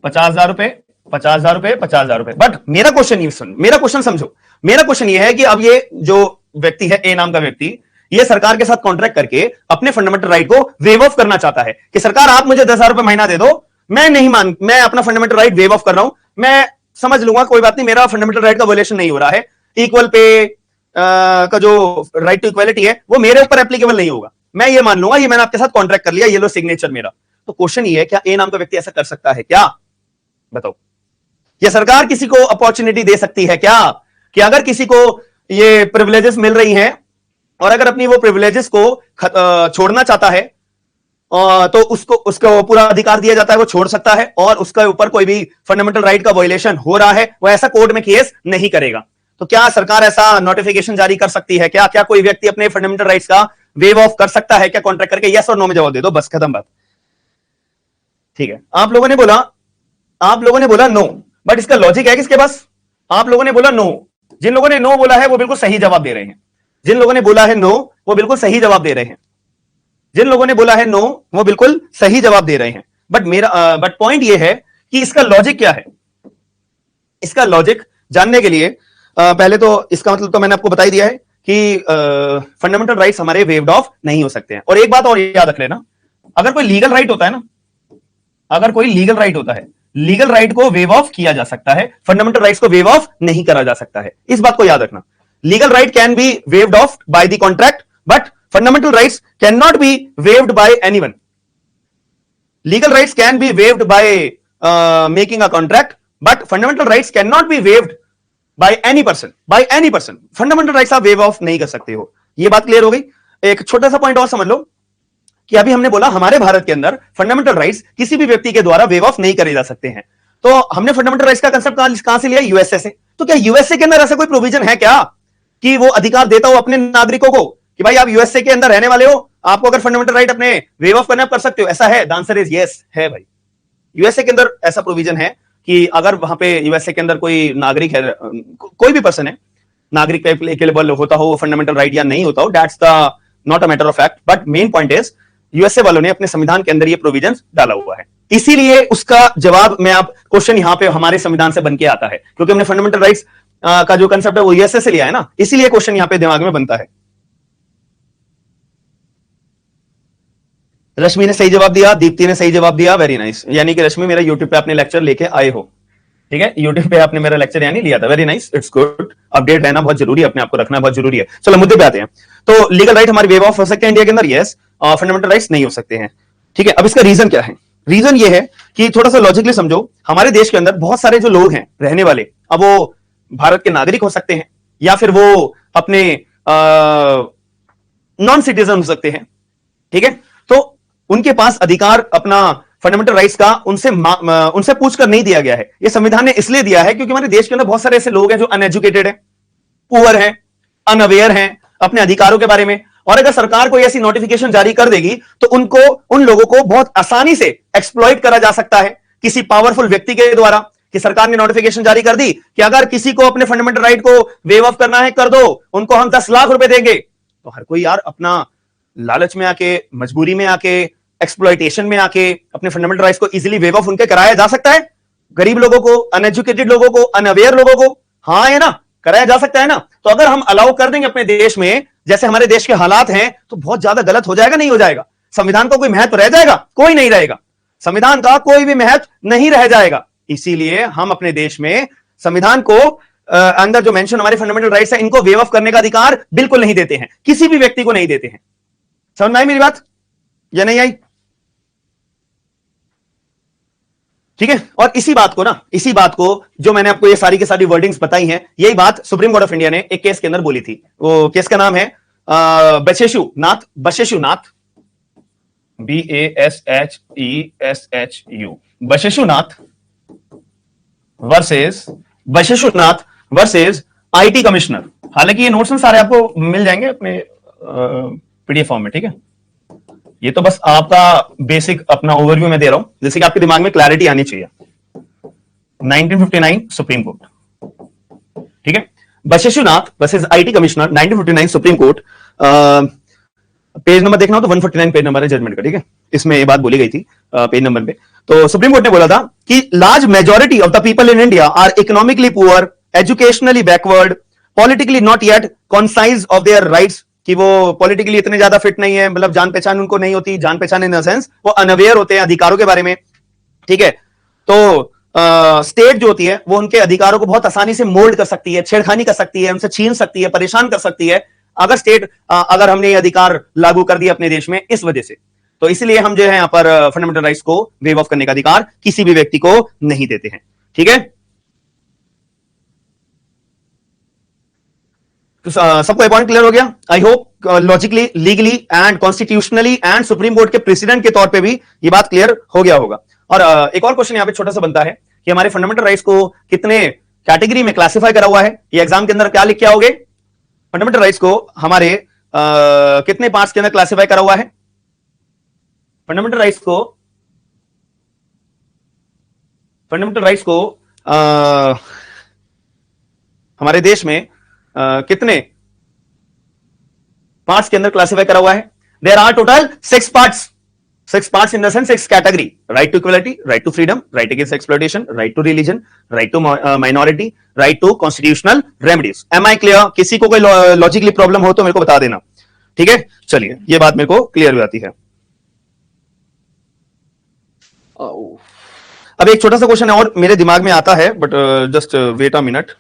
50,000 रुपए, 50,000 रुपए, 50,000 रुपए। बट मेरा क्वेश्चन ये सुन, मेरा क्वेश्चन समझो, मेरा क्वेश्चन ये है कि अब ये जो व्यक्ति है, ए नाम का व्यक्ति, ये सरकार के साथ कॉन्ट्रैक्ट करके अपने फंडामेंटल राइट को वेव ऑफ करना चाहता है कि सरकार आप मुझे 10,000 रुपए महीना दे दो, मैं अपना फंडामेंटल राइट वेव ऑफ कर रहा हूं, मैं समझ लूंगा कोई बात नहीं, मेरा फंडामेंटल राइट का वायलेशन नहीं हो रहा है, इक्वल पे का जो राइट टू इक्वालिटी है वो मेरे ऊपर एप्लीकेबल नहीं होगा, मैं ये मान लूंगा, ये मैंने आपके साथ कॉन्ट्रैक्ट कर लिया, ये लो सिग्नेचर मेरा। तो क्वेश्चन ये है, क्या ए नाम का व्यक्ति ऐसा कर सकता है क्या? बताओ। या सरकार किसी को अपॉर्चुनिटी दे सकती है क्या कि अगर किसी को ये प्रिविलेजेस मिल रही हैं, और अगर अपनी वो प्रिविलेजेस को छोड़ना चाहता है तो उसको पूरा अधिकार दिया जाता है, वो छोड़ सकता है, और उसके ऊपर कोई भी फंडामेंटल राइट का वायलेशन हो रहा है वो ऐसा कोर्ट में केस नहीं करेगा। तो क्या सरकार ऐसा नोटिफिकेशन जारी कर सकती है? क्या कोई व्यक्ति अपने फंडामेंटल राइट्स का वेव ऑफ कर सकता है क्या कॉन्ट्रैक्ट करके? यस और नो में जवाब दे दो, बस खत्म बात। ठीक है, आप लोगों ने बोला नो, बट इसका लॉजिक है किसके पास? आप लोगों ने बोला नो। जिन लोगों ने नो बोला है वो बिल्कुल सही जवाब दे रहे हैं। जिन लोगों ने बोला है नो वो बिल्कुल सही जवाब दे रहे हैं। जिन लोगों ने बोला है नो वो बिल्कुल सही जवाब दे रहे हैं। बट पॉइंट ये है कि इसका लॉजिक क्या है। इसका लॉजिक जानने के लिए पहले तो इसका मतलब तो मैंने आपको बता ही दिया है कि फंडामेंटल राइट्स हमारे वेव्ड ऑफ नहीं हो सकते हैं। और एक बात और याद रख लेना, अगर कोई लीगल राइट होता है ना, अगर कोई लीगल राइट होता है, लीगल राइट को वेव ऑफ किया जा सकता है, फंडामेंटल राइट्स को वेव ऑफ नहीं करा जा सकता है। इस बात को याद रखना। Legal right can be waived of by the contract, but fundamental rights cannot be waived by anyone. Legal rights can be waived by making a contract, but fundamental rights cannot be waived by any person. By any person. Fundamental rights आप waive off नहीं कर सकते हो। ये बात clear हो गई। एक छोटा सा पॉइंट और समझ लो कि अभी हमने बोला हमारे भारत के अंदर फंडामेंटल राइट्स किसी भी व्यक्ति के द्वारा वेव ऑफ नहीं करे जा सकते हैं। तो हमने फंडामेंटल राइट्स का कंसेप्ट कहां से लिया? यूएसए से। तो क्या यूएसए के अंदर ऐसा कोई प्रोविजन है क्या कि वो अधिकार देता हो अपने नागरिकों को कि भाई आप यूएसए के अंदर रहने वाले हो, आपको अगर फंडामेंटल राइट अपने वेव ऑफ करना कर सकते हो? ऐसा है? द आंसर इज यस, है भाई। यूएसए के अंदर ऐसा प्रोविजन है कि अगर वहां पे यूएसए के अंदर कोई नागरिक है, कोई भी पर्सन है, नागरिक पे एप्लीकेबल होता हो फंडामेंटल राइट या नहीं होता हो, that's the not a matter of fact, but main point is USA वालों ने अपने संविधान के अंदर ये प्रोविजन डाला हुआ है। इसीलिए उसका जवाब मैं आप क्वेश्चन यहां पे हमारे संविधान से बन के आता है, क्योंकि हमने फंडामेंटल राइट्स का जो कंसेप्ट है वो यूएसए से लिया है ना, इसीलिए क्वेश्चन यहां पे दिमाग में बनता है। रश्मि ने सही जवाब दिया, दीप्ति ने सही जवाब दिया, वेरी नाइस। यानी कि रश्मि मेरा यूट्यूब पे अपने लेक्चर लेके आए हो, ठीक है, यूट्यूब पे आपने मेरा लेक्चर यानी लिया था, very nice, it's good. Update रहना बहुत जरूरी है, अपने आप को रखना बहुत जरूरी है। चलो मुद्दे पे आते हैं। तो लीगल राइट हमारी वेव ऑफ हो सकते हैं इंडिया के अंदर, यस, और फंडामेंटल राइट्स नहीं हो सकते हैं, ठीक है। अब इसका रीजन क्या है? रीजन ये है कि थोड़ा सा लॉजिकली समझो, हमारे देश के अंदर बहुत सारे जो लोग हैं रहने वाले, अब वो भारत के नागरिक हो सकते हैं या फिर वो अपने नॉन सिटीजन हो सकते हैं, ठीक है। तो उनके पास अधिकार अपना फंडामेंटल राइट्स का उनसे पूछकर नहीं दिया गया है। यह संविधान ने इसलिए दिया है क्योंकि हमारे देश के अंदर बहुत सारे ऐसे लोग हैं जो अनएजुकेटेड हैं, पुअर हैं, अनअवेयर हैं अपने अधिकारों के बारे में। और अगर सरकार कोई ऐसी नोटिफिकेशन जारी कर देगी तो उन लोगों को बहुत आसानी से एक्सप्लॉइट करा जा सकता है किसी पावरफुल व्यक्ति के द्वारा, कि सरकार ने नोटिफिकेशन जारी कर दी कि अगर किसी को अपने फंडामेंटल राइट को वेव ऑफ करना है कर दो, उनको हम 10 लाख रुपए देंगे। तो हर कोई यार अपना लालच में आके, मजबूरी में आके, एक्सप्लॉइटेशन में आके अपने फंडामेंटल राइट्स को इजीली वेव ऑफ उनके कराया जा सकता है। गरीब लोगों को, अनएजुकेटेड लोगों को, अनअवेयर लोगों को, हाँ है ना, कराया जा सकता है ना। तो अगर हम अलाउ कर देंगे अपने देश में जैसे हमारे देश के हालात हैं तो बहुत ज्यादा गलत हो जाएगा, नहीं हो जाएगा? संविधान का कोई महत्व रह जाएगा? कोई नहीं रहेगा। संविधान का कोई भी महत्व नहीं रह जाएगा। इसीलिए हम अपने देश में संविधान को अंदर जो मेंशन हमारे फंडामेंटल राइट्स है इनको वेव ऑफ करने का अधिकार बिल्कुल नहीं देते हैं, किसी भी व्यक्ति को नहीं देते हैं। समझ में आई मेरी बात या नहीं आई? ठीक है। और इसी बात को जो मैंने आपको ये सारी की सारी वर्डिंग्स बताई हैं, यही बात सुप्रीम कोर्ट ऑफ इंडिया ने एक केस के अंदर बोली थी। वो केस का नाम है बशेशुनाथ, BASHESHU, बशेशुनाथ वर्सेस IT कमिश्नर। हालांकि ये नोट्स सारे आपको मिल जाएंगे अपने PDF फॉर्म में, ठीक है। ये तो बस आपका बेसिक अपना ओवरव्यू में दे रहा हूं, जैसे कि आपके दिमाग में क्लैरिटी आनी चाहिए। 1959 सुप्रीम कोर्ट, ठीक है। Basheshar Nath versus IT commissioner, 1959 supreme court. Page number देखना हो तो 149 पेज नंबर है जजमेंट का, ठीक है। इसमें ये बात बोली गई थी पेज नंबर पे। तो सुप्रीम कोर्ट ने बोला था कि large majority of the people in India are economically poor, educationally backward, politically not yet concise of their rights, कि वो पॉलिटिकली इतने ज्यादा फिट नहीं है, मतलब जान पहचान उनको नहीं होती, जान पहचान इन द सेंस वो अनअवेयर होते हैं अधिकारों के बारे में, ठीक है। तो स्टेट जो होती है वो उनके अधिकारों को बहुत आसानी से मोल्ड कर सकती है, छेड़खानी कर सकती है, उनसे छीन सकती है, परेशान कर सकती है अगर हमने ये अधिकार लागू कर दिया अपने देश में इस वजह से। तो इसलिए हम जो है यहाँ पर फंडामेंटल राइट्स को वेव ऑफ करने का अधिकार किसी भी व्यक्ति को नहीं देते हैं, ठीक है। तो सबको ये पॉइंट क्लियर हो गया, I hope. Logically, legally and constitutionally and supreme court के प्रेसिडेंट के तौर पे भी ये बात क्लियर हो गया होगा। और एक और क्वेश्चन यहां पे छोटा सा बनता है कि हमारे फंडामेंटल राइट्स को कितने कैटेगरी में क्लासिफाई करा हुआ है। ये एग्जाम के अंदर क्या लिख के आओगे? फंडामेंटल राइट्स को हमारे कितने पार्ट्स के अंदर क्लासिफाई करा हुआ है? फंडामेंटल राइट्स को हमारे देश में कितने पार्ट्स के अंदर क्लासिफाई करा हुआ है? There are total 6 parts. 6 parts in the sense 6 category: right to equality, right to freedom, right against exploitation, right to religion, right to minority, right to constitutional remedies. Am I clear? किसी को कोई logically problem हो तो मेरे को बता देना, ठीक है? चलिए, ये बात मेरे को क्लियर हो जाती है। अब एक छोटा सा क्वेश्चन और मेरे दिमाग में आता है, but just wait a minute.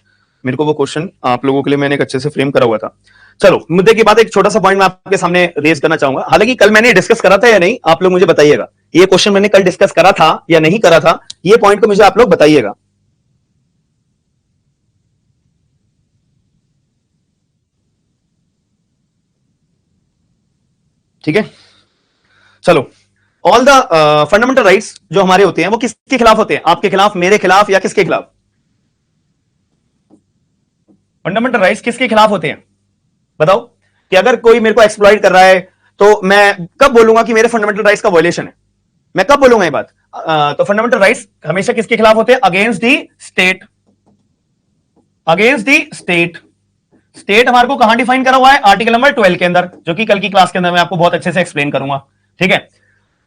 मेरे को वो क्वेश्चन आप लोगों के लिए मैंने एक अच्छे से फ्रेम करा हुआ था। चलो, मुद्दे की बात, एक छोटा सा पॉइंट मैं आपके सामने रेज करना चाहूंगा। हालांकि कल मैंने डिस्कस करा था या नहीं, आप लोग मुझे बताइएगा। ये क्वेश्चन मैंने कल डिस्कस करा था या नहीं करा था, ये पॉइंट को मुझे आप लोग बताइएगा। ठीक है, चलो। ऑल द फंडामेंटल राइट्स जो हमारे होते हैं वो किसके खिलाफ होते हैं? आपके खिलाफ, मेरे खिलाफ, या किसके खिलाफ? फंडामेंटल राइट्स किसके खिलाफ होते हैं? बताओ। कि अगर कोई मेरे को एक्सप्लॉइट कर रहा है तो मैं कब बोलूंगा कि मेरे फंडामेंटल राइट्स का वायलेशन है? मैं कब बोलूंगा ये बात? तो फंडामेंटल राइट्स हमेशा किसके खिलाफ होते हैं? Against the state. Against the state. State हमारे को कहां डिफाइन करा हुआ है? आर्टिकल नंबर 12 के अंदर, जो कि कल की क्लास के अंदर मैं आपको बहुत अच्छे से एक्सप्लेन करूंगा। ठीक है,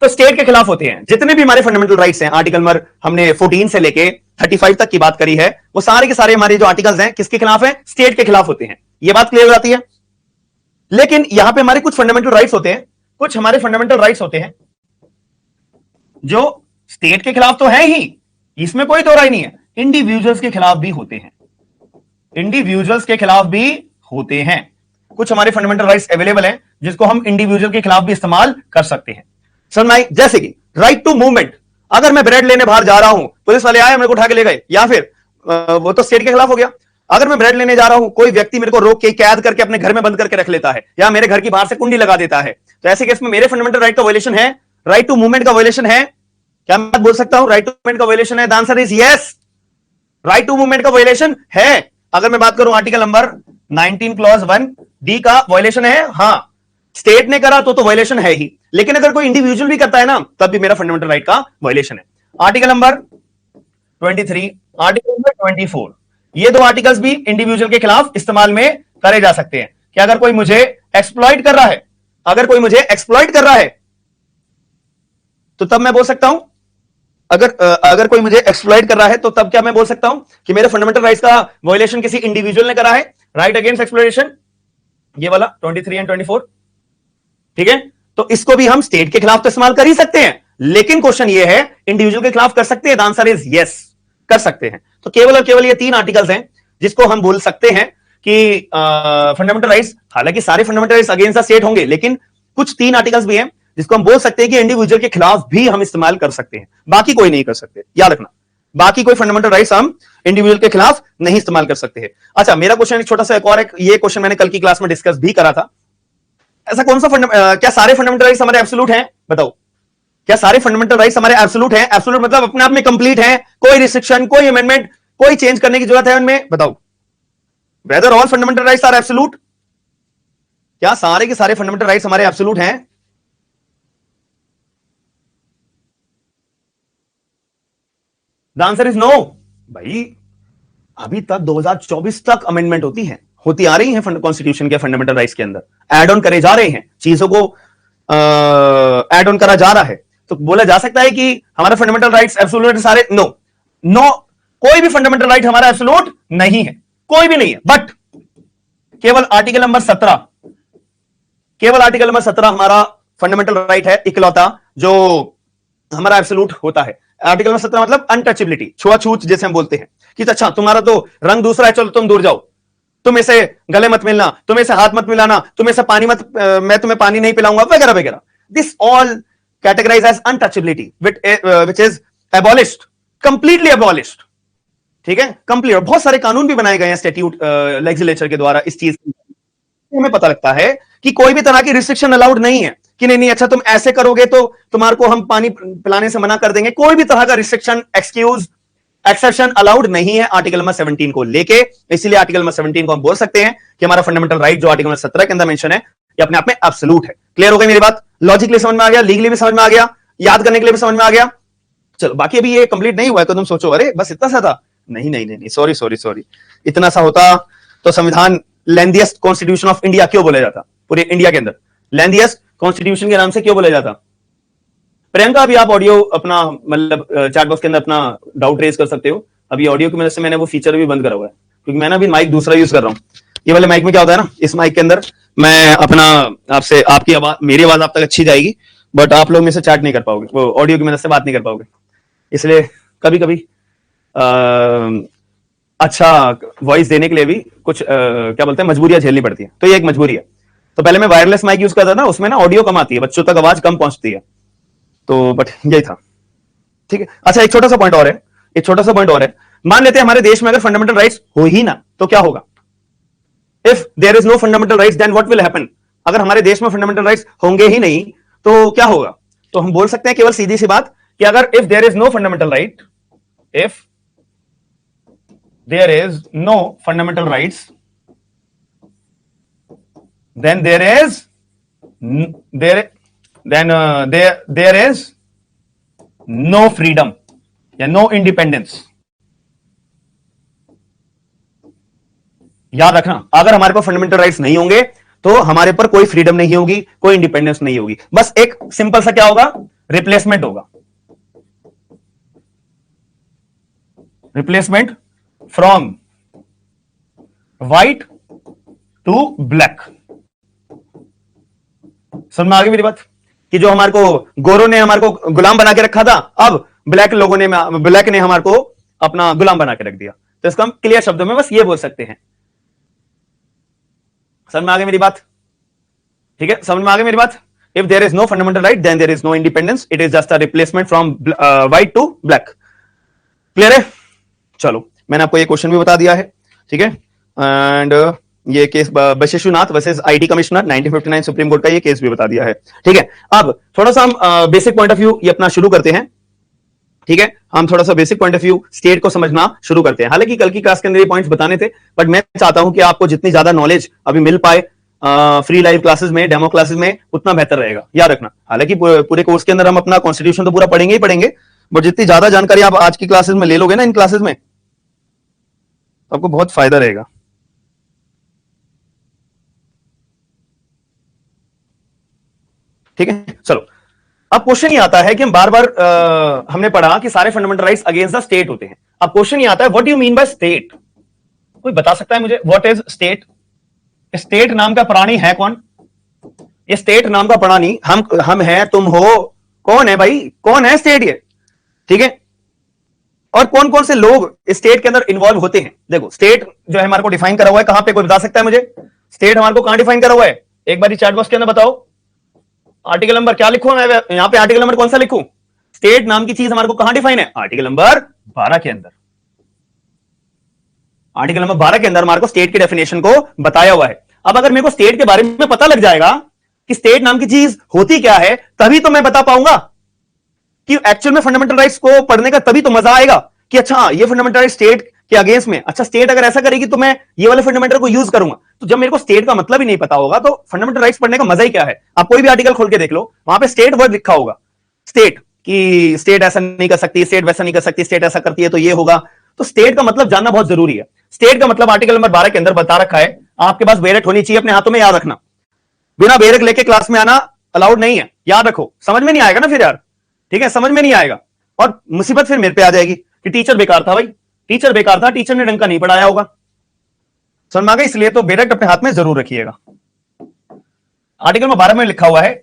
तो स्टेट के खिलाफ होते हैं जितने भी हमारे फंडामेंटल राइट्स हैं। आर्टिकल नंबर हमने 14 से लेके 35 तक की बात करी है, वो सारे के सारे हमारे जो आर्टिकल्स हैं किसके खिलाफ है? स्टेट के खिलाफ होते हैं। ये बात क्लियर हो जाती है। लेकिन यहां पे हमारे कुछ फंडामेंटल राइट्स होते हैं, कुछ हमारे फंडामेंटल राइट्स होते हैं जो स्टेट के खिलाफ तो है ही, इसमें कोई दो राय नहीं है, इंडिविजुअल्स के खिलाफ भी होते हैं। इंडिविजुअल्स के खिलाफ भी होते हैं। कुछ हमारे फंडामेंटल राइट्स अवेलेबल हैं जिसको हम इंडिविजुअल के खिलाफ भी इस्तेमाल कर सकते हैं। समझ, जैसे कि राइट टू मूवमेंट। अगर मैं ब्रेड लेने बाहर जा रहा हूं, पुलिस वाले आए मेरे को उठा के ले गए, या फिर वो तो स्टेट के खिलाफ हो गया। अगर मैं ब्रेड लेने जा रहा हूं, कोई व्यक्ति मेरे को रोक के कैद करके अपने घर में बंद करके रख लेता है, या मेरे घर की बाहर से कुंडी लगा देता है, तो ऐसे केस में मेरे फंडामेंटल राइट का वायलेशन है, राइट टू मूवमेंट का वायलेशन है। क्या मैं बोल सकता हूं राइट टू मूवमेंट का वायलेशन है? The answer is yes, right to movement का वायलेशन है। अगर मैं बात करूं आर्टिकल नंबर 19 क्लॉज 1 डी का वायलेशन है, हां, स्टेट ने करा तो वायलेशन है ही, लेकिन अगर कोई इंडिविजुअल भी करता है ना, तब भी मेरा फंडामेंटल राइट का वायलेशन है। आर्टिकल नंबर 23, आर्टिकल नंबर 24, ये दो आर्टिकल्स भी इंडिविजुअल के खिलाफ इस्तेमाल में करे जा सकते हैं। कि अगर कोई मुझे एक्सप्लॉइट कर रहा है, अगर कोई मुझे एक्सप्लॉइट कर रहा है, तो तब मैं बोल सकता हूं, अगर कोई मुझे एक्सप्लॉइट कर रहा है तो तब क्या मैं बोल सकता हूं कि मेरे फंडामेंटल राइट्स का वायलेशन किसी इंडिविजुअल ने करा है? राइट अगेंस्ट एक्सप्लॉइटेशन, ये वाला 23 एंड 24। ठीक है, तो इसको भी हम स्टेट के खिलाफ तो इस्तेमाल कर ही सकते हैं, लेकिन क्वेश्चन ये है इंडिविजुअल के खिलाफ कर सकते हैं? द आंसर इज यस, कर सकते हैं। तो केवल और केवल ये 3 आर्टिकल्स हैं जिसको हम बोल सकते हैं कि फंडामेंटल राइट्स, हालांकि सारे fundamental rights against the state होंगे, लेकिन कुछ 3 आर्टिकल्स भी हैं जिसको हम बोल सकते हैं कि इंडिविजुअल के खिलाफ भी हम इस्तेमाल कर सकते हैं, बाकी कोई नहीं कर सकते। याद रखना, बाकी कोई फंडामेंटल राइट्स हम इंडिविजुअल के खिलाफ नहीं इस्तेमाल कर सकते हैं। अच्छा, मेरा क्वेश्चन एक छोटा सा एक और है, ये क्वेश्चन मैंने कल की क्लास में डिस्कस भी करा था। ऐसा कौन सा क्या सारे फंडामेंटल राइट्स हमारे एब्सोल्यूट हैं? बताओ, क्या सारे फंडामेंटल राइट्स हमारे एब्सोल्यूट हैं? एब्सोल्यूट मतलब अपने आप में कंप्लीट हैं, कोई रिस्ट्रिक्शन, कोई अमेंडमेंट, कोई चेंज करने की जरूरत है उनमें? बताओ, whether all fundamental rights are absolute? क्या सारे के सारे फंडामेंटल राइट्स हमारे एब्सोल्यूट हैं? The answer is no. भाई, अभी तक 2024 तक अमेंडमेंट होती आ रही है कॉन्स्टिट्यूशन के फंडामेंटल राइट्स के अंदर, ऐड ऑन करे जा रहे हैं, चीजों को ऐड ऑन करा जा रहा है। तो बोला जा सकता है कि हमारे फंडामेंटल राइट्स एब्सोल्यूट सारे? नो, कोई भी फंडामेंटल राइट हमारा एब्सोल्यूट नहीं है, कोई भी नहीं है। बट केवल आर्टिकल नंबर 17, केवल आर्टिकल नंबर 17 हमारा फंडामेंटल राइट है इकलौता जो हमारा एब्सोल्यूट होता है। आर्टिकल नंबर 17 मतलब अनटचेबिलिटी, छुआछूत जैसे हम बोलते हैं कि अच्छा तुम्हारा तो रंग दूसरा है, चलो तुम दूर जाओ, तुम ऐसे गले मत मिलना, तुम ऐसे हाथ मत मिलाना, तुम ऐसे पानी मत, मैं तुम्हें पानी नहीं पिलाऊंगा, वगैरह वगैरह। This all categorise as untouchability which is abolished, completely abolished. ठीक है, कंप्लीट। बहुत सारे कानून भी बनाए गए हैं स्टैट्यूट लेजिस्लेचर के द्वारा इस चीज। हमें पता लगता है कि कोई भी तरह की रिस्ट्रिक्शन अलाउड नहीं है कि नहीं नहीं अच्छा तुम ऐसे करोगे तो तुम्हारे को हम पानी पिलाने से मना कर देंगे। कोई भी तरह का रिस्ट्रिक्शन, एक्सक्यूज, एक्सेप्शन अलाउड नहीं है आर्टिकल नंबर 17 को लेके। इसलिए आर्टिकल नंबर 17 को हम बोल सकते हैं कि हमारा फंडामेंटल राइट जो आर्टिकल नंबर 17 के अंदर मेंशन है ये अपने आप में एब्सोल्यूट है। क्लियर हो गई मेरी बात? लॉजिकली समझ में आ गया, लीगली भी समझ में आ गया, याद करने के लिए भी समझ में आ गया। चलो बाकी अभी ये कंप्लीट नहीं हुआ है तो तुम सोचो अरे बस इतना सा था। नहीं नहीं नहीं, सॉरी सॉरी सॉरी, इतना सा होता तो संविधान लेंथीएस्ट कॉन्स्टिट्यूशन ऑफ इंडिया क्यों बोला जाता? पूरे इंडिया के अंदर लेंथीएस्ट कॉन्स्टिट्यूशन के नाम से क्यों बोला जाता? प्रियंका अभी आप ऑडियो अपना मतलब चैट बॉक्स के अंदर अपना डाउट रेज कर सकते हो। अभी ऑडियो की वजह से मैंने वो फीचर भी बंद करा हुआ है क्योंकि मैंने अभी माइक दूसरा यूज कर रहा हूँ। ये वाले माइक में क्या होता है ना, इस माइक के अंदर मैं अपना आपसे आपकी आवाज, मेरी आवाज आप तक अच्छी जाएगी बट आप लोग में से चैट नहीं कर पाओगे, वो ऑडियो की मदद से बात नहीं कर पाओगे। इसलिए कभी कभी अच्छा वॉइस देने के लिए भी कुछ क्या बोलते हैं मजबूरियां झेलनी पड़ती है। तो ये एक मजबूरी है। तो पहले मैं वायरलेस माइक यूज करता था ना, उसमें ना ऑडियो कम आती है, बच्चों तक आवाज कम पहुंचती है। तो बट यही था, ठीक है। अच्छा एक छोटा सा पॉइंट और है, एक छोटा सा पॉइंट और है। मान लेते हैं हमारे देश में अगर फंडामेंटल राइट्स हो ही ना तो क्या होगा? If there is no fundamental rights then what will happen? अगर हमारे देश में फंडामेंटल राइट्स होंगे ही नहीं तो क्या होगा? तो हम बोल सकते हैं केवल सीधी सी बात कि अगर if there is no fundamental right, if there is no fundamental rights then there is there is no freedom या no independence। याद रखना, अगर हमारे पास फंडामेंटल राइट्स नहीं होंगे तो हमारे पर कोई फ्रीडम नहीं होगी, कोई इंडिपेंडेंस नहीं होगी। बस एक सिंपल सा क्या होगा? रिप्लेसमेंट होगा, replacement from white to black. समझ में आ गई मेरी बात? कि जो हमारे को गोरों ने हमारे को गुलाम बना के रखा था, अब ब्लैक लोगों ने, ब्लैक ने हमारे को अपना गुलाम बना के रख दिया। तो इसको हम क्लियर शब्दों में बस ये बोल सकते हैं। समझ में आ गई मेरी बात? ठीक है, समझ में आ गई मेरी बात? If there is no fundamental right then there is no independence, it is just a replacement from white to black. Clear है? चलो मैंने आपको ये क्वेश्चन भी बता दिया है, ठीक है। एंड ये case Basheshar Nath versus IT commissioner 1959 supreme court का ये केस भी बता दिया है, ठीक है। अब थोड़ा सा हम बेसिक पॉइंट ऑफ व्यू ये अपना शुरू करते हैं, ठीक है। हम थोड़ा सा basic point of view state को समझना शुरू करते हैं। हालांकि कल की क्लास के अंदर ये पॉइंट्स बताने थे बट मैं चाहता हूं कि आपको जितनी ज्यादा नॉलेज अभी मिल पाए फ्री लाइव क्लासेस में, डेमो क्लासेस में, उतना बेहतर रहेगा। याद रखना, हालांकि पूरे कोर्स के अंदर हम अपना कॉन्स्टिट्यूशन तो पूरा पढ़ेंगे ही पढ़ेंगे बट जितनी ज्यादा जानकारी आप आज की क्लासेस में ले लोगे ना, इन क्लासेस में, तो आपको बहुत फायदा रहेगा। ठीक है, चलो अब क्वेश्चन ये आता है कि हम बार बार हमने पढ़ा कि सारे fundamental rights against the state होते हैं। अब क्वेश्चन ये आता है what do you mean by state? कोई बता सकता है मुझे व्हाट इज स्टेट? स्टेट नाम का प्राणी है कौन? ये स्टेट नाम का प्राणी हम हैं, तुम हो, कौन है भाई? कौन है स्टेट ये? ठीक है, और कौन कौन से लोग स्टेट के अंदर इन्वॉल्व होते हैं? देखो स्टेट जो है हमारे को डिफाइन करा हुआ है कहां पे, कोई बता सकता है मुझे? स्टेट हमारे को कहां डिफाइन करा हुआ है? एक बार चैट बॉक्स के अंदर बताओ। आर्टिकल नंबर क्या लिखूं मैं यहां पे? आर्टिकल नंबर कौन सा लिखूं? स्टेट नाम की चीज हमारे को कहां डिफाइन है? आर्टिकल नंबर 12 के अंदर। आर्टिकल नंबर 12 के अंदर हमारे को स्टेट की डेफिनेशन को बताया हुआ है। अब अगर मेरे को स्टेट के बारे में पता लग जाएगा कि स्टेट नाम की चीज होती क्या है, तभी तो मैं बता पाऊंगा कि एक्चुअल में फंडामेंटल राइट्स को पढ़ने का तभी तो मजा आएगा कि अच्छा ये फंडामेंटल राइट स्टेट के अगेंस्ट में, अच्छा स्टेट अगर ऐसा करेगी तो मैं ये वाले फंडामेंटल को यूज करूंगा। तो जब मेरे को स्टेट का मतलब ही नहीं पता होगा तो फंडामेंटल राइट्स पढ़ने का मजा ही क्या है? आप कोई भी आर्टिकल खोल के देख लो, वहां पे स्टेट वर्ड लिखा होगा, स्टेट की स्टेट ऐसा नहीं कर सकती, स्टेट वैसा नहीं कर सकती, स्टेट ऐसा करती है तो ये होगा। तो स्टेट का मतलब जानना बहुत जरूरी है। स्टेट का मतलब आर्टिकल नंबर 12 के अंदर बता रखा है। आपके पास बेरक होनी चाहिए अपने हाथों में, याद रखना। बिना बेरक लेके क्लास में आना अलाउड नहीं है, याद रखो। समझ में नहीं आएगा ना फिर यार, ठीक है, समझ में नहीं आएगा और मुसीबत फिर मेरे पे आ जाएगी कि टीचर बेकार था। भाई टीचर बेकार था, टीचर ने ढंग का नहीं पढ़ाया होगा। समझ में आ गया? इसलिए तो बेरक अपने हाथ में जरूर रखिएगा। आर्टिकल नंबर 12 में लिखा हुआ है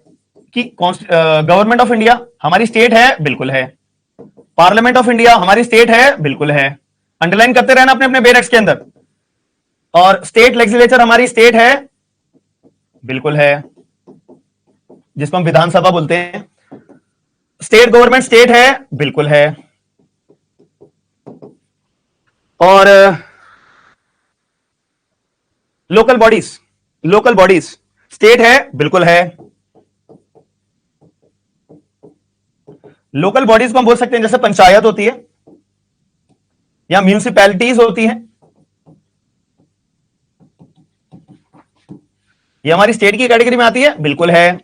कि गवर्नमेंट ऑफ इंडिया हमारी स्टेट है, बिल्कुल है। पार्लियामेंट ऑफ इंडिया हमारी स्टेट है, बिल्कुल है। अंडरलाइन करते रहना अपने अपने बेरक्स के अंदर। और स्टेट लेजिस्लेचर हमारी स्टेट है, बिल्कुल है, जिसको हम विधानसभा बोलते हैं। स्टेट गवर्नमेंट स्टेट है, बिल्कुल है। और लोकल बॉडीज स्टेट है, बिल्कुल है। लोकल बॉडीज को हम बोल सकते हैं जैसे पंचायत होती है या म्यूनिसिपैलिटीज होती हैं, ये हमारी स्टेट की कैटेगरी में आती है, बिल्कुल है।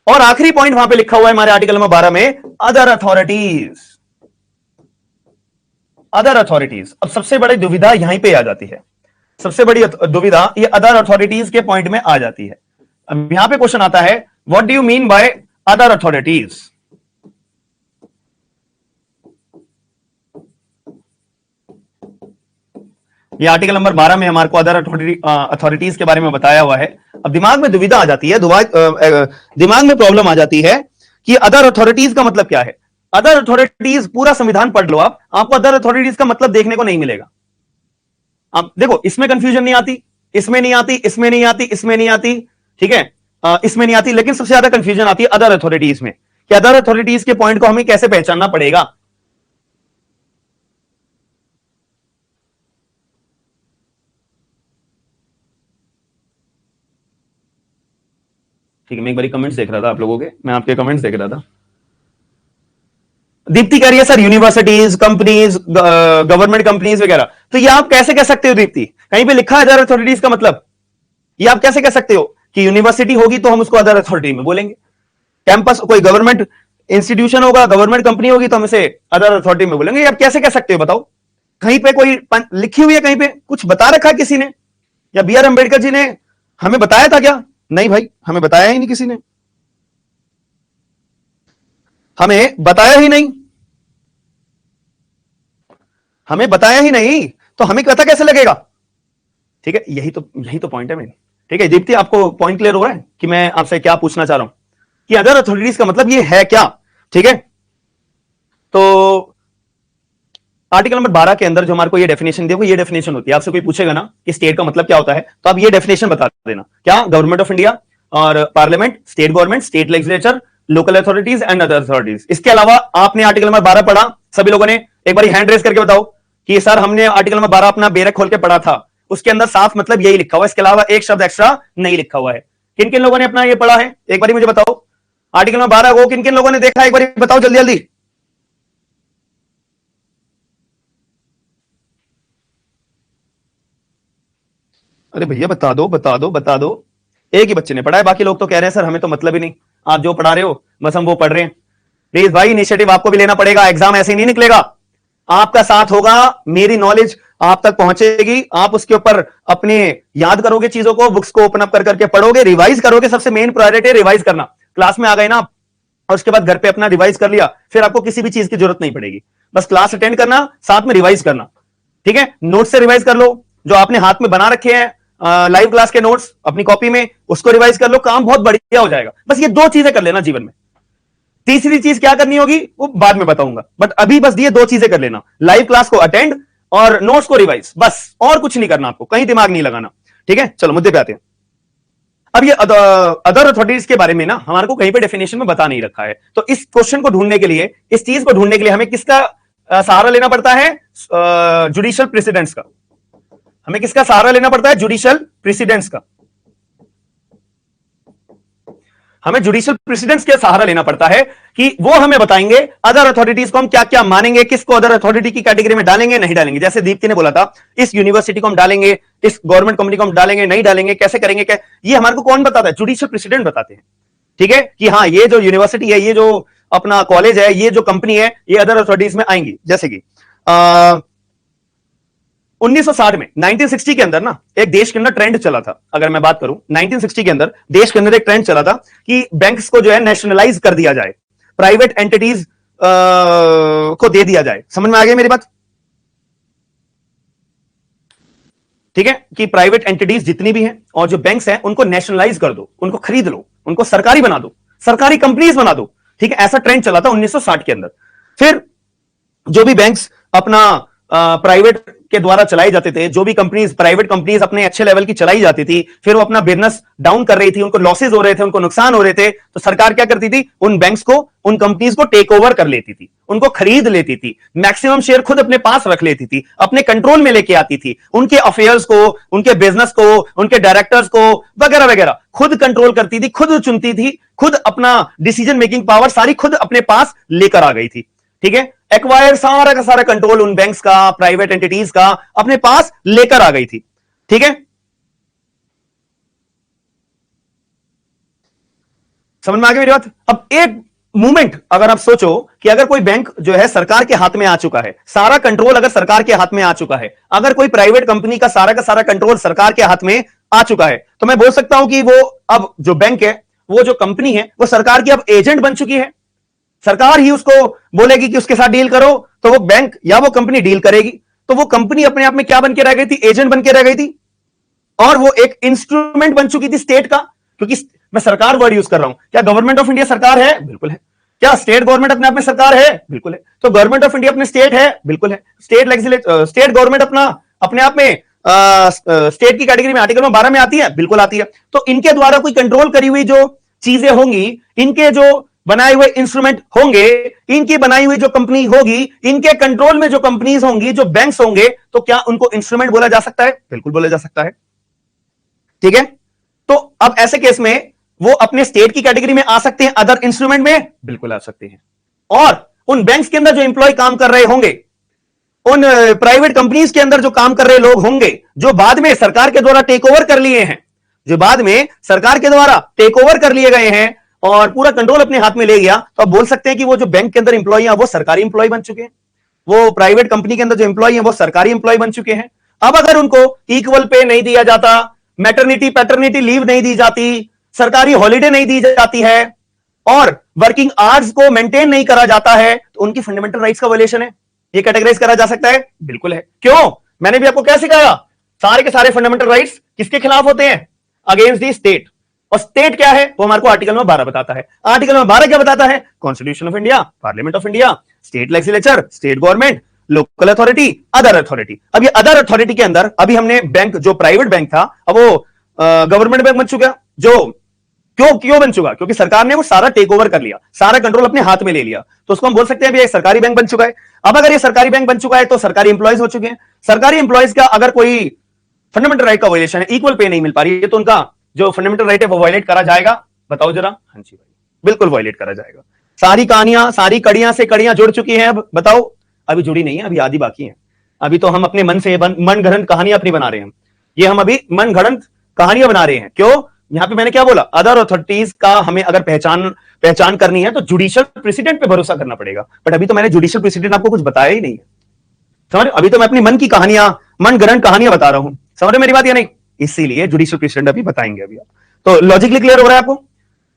और आखिरी पॉइंट वहां पे लिखा हुआ है हमारे आर्टिकल नंबर 12 में, अदर अथॉरिटीज। अदर अथॉरिटीज, अब सबसे बड़ी दुविधा यहीं पे आ जाती है, सबसे बड़ी दुविधा ये अदर अथॉरिटीज के पॉइंट में आ जाती है। अब यहां पे क्वेश्चन आता है, what do you mean by other authorities? ये आर्टिकल नंबर 12 में हमारे को अदर अथॉरिटीज के बारे में बताया हुआ है। अब दिमाग में दुविधा आ जाती है, दिमाग में प्रॉब्लम आ जाती है कि अदर अथॉरिटीज का मतलब क्या है। अदर अथॉरिटीज पूरा संविधान पढ़ लो आपको अदर अथॉरिटीज का मतलब देखने को नहीं मिलेगा। आप देखो, इसमें कंफ्यूजन नहीं आती, इसमें नहीं आती, इसमें नहीं आती, इसमें नहीं आती, ठीक है, इसमें नहीं आती, लेकिन सबसे ज्यादा कंफ्यूजन आती है अदर अथॉरिटीज में कि अदर अथॉरिटीज के पॉइंट को हमें कैसे पहचानना पड़ेगा। ठीक है, मैं एक बार कमेंट्स देख रहा था आप लोगों के, मैं आपके कमेंट्स देख रहा था। दीप्ति कह रही है sir universities, companies, government companies वगैरह, तो ये आप कैसे कह सकते हो दीप्ति? कहीं पे लिखा है अदर अथॉरिटीज का मतलब? ये आप कैसे कह सकते हो कि यूनिवर्सिटी होगी तो हम उसको अदर अथॉरिटी में बोलेंगे, कैंपस कोई गवर्नमेंट इंस्टीट्यूशन होगा, गवर्नमेंट कंपनी होगी तो हम इसे अदर अथॉरिटी में बोलेंगे? आप कैसे कह सकते हो बताओ? कहीं पे कोई लिखी हुई है, कहीं पे कुछ बता रखा है किसी ने, या बी आर अंबेडकर जी ने हमें बताया था क्या? नहीं भाई, हमें बताया ही नहीं किसी ने, हमें बताया ही नहीं, हमें बताया ही नहीं, तो हमें पता कैसे लगेगा? ठीक है, यही तो पॉइंट है मेन। ठीक है दीप्ति, आपको पॉइंट क्लियर हो रहा है कि मैं आपसे क्या पूछना चाह रहा हूं कि अदर अथॉरिटीज का मतलब ये है क्या? ठीक है, तो आर्टिकल नंबर 12 के अंदर जो हमारे को ये डेफिनेशन देखो, ये डेफिनेशन होती है। आपसे कोई पूछेगा ना कि स्टेट का मतलब क्या होता है, तो आप ये डेफिनेशन बता देना, क्या? गवर्नमेंट ऑफ इंडिया और parliament, state government, state legislature, local authorities and other authorities. इसके अलावा आपने आर्टिकल नंबर 12 पढ़ा सभी लोगों ने? एक बार हैंड रेस करके बताओ कि सर हमने आर्टिकल नंबर 12 अपना बेरक खोल के पढ़ा था, उसके अंदर साफ मतलब यही लिखा हुआ है, इसके अलावा एक शब्द एक्स्ट्रा नहीं लिखा हुआ है। किन किन लोगों ने अपना ये पढ़ा है एक बार मुझे बताओ? आर्टिकल नंबर 12 को किन किन लोगों ने देखा, एक बार बताओ जल्दी जल्दी। अरे भैया बता दो बता दो बता दो। एक ही बच्चे ने पढ़ा है, बाकी लोग तो कह रहे हैं सर हमें तो मतलब ही नहीं, आप जो पढ़ा रहे हो बस हम वो पढ़ रहे हैं। प्लीज भाई, इनिशिएटिव आपको भी लेना पड़ेगा, एग्जाम ऐसे ही नहीं निकलेगा। आपका साथ होगा, मेरी नॉलेज आप तक पहुंचेगी, आप उसके ऊपर अपने याद करोगे चीजों को, बुक्स को ओपन अप कर करके पढ़ोगे, रिवाइज करोगे। सबसे मेन प्रायोरिटी रिवाइज करना। क्लास में आ गए ना और उसके बाद घर पे अपना रिवाइज कर लिया, फिर आपको किसी भी चीज की जरूरत नहीं पड़ेगी, बस क्लास अटेंड करना, साथ में रिवाइज करना। ठीक है, नोट से रिवाइज कर लो, जो आपने हाथ में बना रखे हैं लाइव क्लास के नोट्स अपनी कॉपी में, उसको रिवाइज कर लो, काम बहुत बढ़िया हो जाएगा। बस ये दो चीजें कर लेना जीवन में। तीसरी चीज क्या करनी होगी वो बाद में बताऊंगा, बट अभी बस ये दो चीजें कर लेना, लाइव क्लास को अटेंड और नोट्स को रिवाइज, बस और कुछ नहीं करना, आपको कहीं दिमाग नहीं लगाना। ठीक है, चलो मुद्दे पे आते हैं। अब ये अदर अथॉरिटीज के बारे में ना हमारे को कहीं पे डेफिनेशन में बता नहीं रखा है, तो इस क्वेश्चन को ढूंढने के लिए, इस चीज को ढूंढने के लिए हमें किसका सहारा लेना पड़ता है? जुडिशियल प्रेसिडेंट्स का। हमें किसका सहारा लेना पड़ता है? जुडिशियल प्रेसिडेंट्स का। हमें जुडिशियल प्रेसिडेंट्स के सहारा लेना पड़ता है कि वो हमें बताएंगे अदर अथॉरिटीज को हम क्या क्या मानेंगे, किसको अदर अथॉरिटी की कैटेगरी में डालेंगे, नहीं डालेंगे। जैसे दीप्ति ने बोला था, इस यूनिवर्सिटी को हम डालेंगे, इस गवर्नमेंट कंपनी को हम डालेंगे, नहीं डालेंगे, कैसे करेंगे, क्या ये हमारे को कौन बताता है? जुडिशियल प्रेसिडेंट बताते हैं। ठीक है, कि हाँ ये जो यूनिवर्सिटी है, ये जो अपना कॉलेज है, ये जो कंपनी है, ये अदर अथॉरिटीज में आएंगी। जैसे कि 1960 में, 1960 के अंदर ना एक देश के अंदर ट्रेंड चला था, अगर मैं बात करूं 1960 के अंदर देश के अंदर एक ट्रेंड चला था कि बैंक्स को जो है नेशनलाइज कर दिया जाए, प्राइवेट एंटिटीज को दे दिया जाए। समझ में आ गई मेरी बात? ठीक है, कि प्राइवेट एंटिटीज जितनी भी हैं और जो बैंक्स हैं उनको नेशनलाइज कर दो, उनको खरीद लो, उनको सरकारी बना दो, सरकारी कंपनीज बना दो। ठीक है, ऐसा ट्रेंड चला था 1960 के अंदर। फिर जो भी बैंक्स अपना प्राइवेट के द्वारा चलाई जाते थे, जो भी कंपनीज, प्राइवेट कंपनीज अपने अच्छे लेवल की चलाई जाती थी, फिर वो अपना बिजनेस डाउन कर रही थी, उनको लॉसेज हो रहे थे, उनको नुकसान हो रहे थे, तो सरकार क्या करती थी, उन बैंक्स को, उन कंपनीज को टेक ओवर कर लेती थी, उनको खरीद लेती थी, मैक्सिमम शेयर खुद अपने पास रख लेती थी, अपने कंट्रोल में लेके आती थी, उनके अफेयर्स को, उनके बिजनेस को, उनके डायरेक्टर्स को वगैरह वगैरह खुद कंट्रोल करती थी, खुद चुनती थी, खुद अपना डिसीजन मेकिंग पावर सारी खुद अपने पास लेकर आ गई थी। ठीक है, एक्वायर सारा का सारा कंट्रोल उन बैंक्स का, प्राइवेट एंटिटीज का अपने पास लेकर आ गई थी। ठीक है, समझ में आ गई मेरी बात? अब एक मूवमेंट अगर आप सोचो कि अगर कोई बैंक जो है सरकार के हाथ में आ चुका है, सारा कंट्रोल अगर सरकार के हाथ में आ चुका है, अगर कोई प्राइवेट कंपनी का सारा कंट्रोल सरकार के हाथ में आ चुका है, तो मैं बोल सकता हूं कि वो अब जो बैंक है, वो जो कंपनी है, वो सरकार की अब एजेंट बन चुकी है। सरकार ही उसको बोलेगी कि उसके साथ डील करो, तो वो बैंक या वो कंपनी डील करेगी। तो वो कंपनी अपने आप में क्या बन के रह गई थी? एजेंट बन के रह गई थी, और वो एक इंस्ट्रूमेंट बन चुकी थी स्टेट का। क्योंकि मैं सरकार वर्ड यूज कर रहा हूं, क्या गवर्नमेंट ऑफ इंडिया सरकार है? बिल्कुल है। क्या स्टेट गवर्नमेंट अपने आप में सरकार है? बिल्कुल है। तो गवर्नमेंट ऑफ इंडिया अपने स्टेट है? बिल्कुल है। स्टेट गवर्नमेंट अपना अपने आप में स्टेट की कैटेगरी में आर्टिकल में 12 में आती है? बिल्कुल आती है। तो इनके द्वारा कोई कंट्रोल करी हुई जो चीजें होंगी, इनके जो बनाए हुए इंस्ट्रूमेंट होंगे, इनकी बनाई हुई जो कंपनी होगी, इनके कंट्रोल में जो कंपनीज होंगी, जो बैंक्स होंगे, तो क्या उनको इंस्ट्रूमेंट बोला जा सकता है? बिल्कुल बोला जा सकता है। ठीक है, तो अब ऐसे केस में वो अपने स्टेट की कैटेगरी में आ सकते हैं, अदर इंस्ट्रूमेंट में बिल्कुल आ सकते हैं। और उन बैंक्स के अंदर जो एम्प्लॉय काम कर रहे होंगे, उन प्राइवेट कंपनीज के अंदर जो काम कर रहे लोग होंगे, जो बाद में सरकार के द्वारा टेक ओवर कर लिए हैं, जो बाद में सरकार के द्वारा टेक ओवर कर लिए गए हैं और पूरा कंट्रोल अपने हाथ में ले गया, तो आप बोल सकते हैं कि वो जो बैंक के अंदर एम्प्लॉय हैं, वो सरकारी एम्प्लॉय बन चुके हैं। वो प्राइवेट कंपनी के अंदर जो एम्प्लॉय हैं, वो सरकारी एम्प्लॉय बन चुके हैं। अब अगर उनको इक्वल पे नहीं दिया जाता, मैटरनिटी पैटर्निटी लीव नहीं दी जाती, सरकारी हॉलीडे नहीं दी जाती है, और वर्किंग आवर्स को मेंटेन नहीं करा जाता है, तो उनकी फंडामेंटल राइट्स का वायलेशन है। ये कैटेगराइज करा जा सकता है? बिल्कुल है। क्यों? मैंने भी आपको क्या सिखाया, सारे के सारे फंडामेंटल राइट्स किसके खिलाफ होते हैं? Against the state. और स्टेट क्या है वो हमारे को आर्टिकल में 12 बताता है। आर्टिकल में 12 क्या बताता है? Constitution of India, parliament of India, state legislature, state government, local authority, other authority. अब ये अदर अथॉरिटी के अंदर अभी हमने बैंक, जो प्राइवेट बैंक था, अब वो गवर्नमेंट बैंक बन चुका। जो क्यों बन चुका? क्योंकि सरकार ने वो सारा टेक ओवर कर लिया, सारा कंट्रोल अपने हाथ में ले लिया। तो उसको हम बोल सकते हैं अभी एक सरकारी बैंक बन चुका है। अब अगर ये सरकारी बैंक बन चुका है, तो सरकारी इंप्लॉयज हो चुके हैं। सरकारी इंप्लॉयज का अगर कोई फंडामेंटल राइट का वायलेशन है, इक्वल पे नहीं मिल पा रही है, तो उनका जो फंडामेंटल राइट है वो वायलेट करा जाएगा? बताओ जरा। हाँ जी भाई, बिल्कुल वायलेट करा जाएगा। सारी कहानियां, सारी कड़ियां से कड़ियां जुड़ चुकी हैं। अब बताओ, अभी जुड़ी नहीं है, अभी आधी बाकी है। अभी तो हम अपने मन से मन गढ़ंत कहानियां अपनी बना रहे हैं। ये हम अभी मन गढ़ंत कहानियां बना रहे हैं। क्यों? यहां पे मैंने क्या बोला, अदर अथॉरिटीज का हमें अगर पहचान करनी है, तो जुडिशियल प्रेसिडेंट पे भरोसा करना पड़ेगा। बट अभी तो मैंने जुडिशियल प्रेसिडेंट आपको कुछ बताया ही नहीं है। समझ? अभी तो मैं अपनी मन की कहानियां, मन गढ़ंत कहानियां बता रहा हूं। समझ रहे मेरी बात या नहीं? इसीलिए जुडिशियल प्रेसिडेंट अभी बताएंगे अभी आप। तो लॉजिकली क्लियर हो रहा है आपको?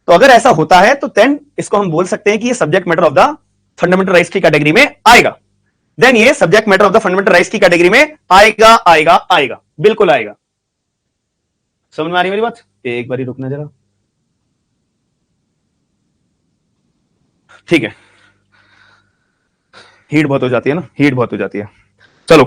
तो अगर ऐसा होता है, तो देन इसको हम बोल सकते हैं कि ये subject matter of the fundamental rights की कैटेगरी में आएगा। देन ये subject matter of the fundamental rights की कैटेगरी में आएगा, बिल्कुल आएगा। समझ में आ रही मेरी बात? एक बारी रुकना जरा। ठीक है, हीट बहुत हो जाती है ना, हीट बहुत हो जाती है। चलो,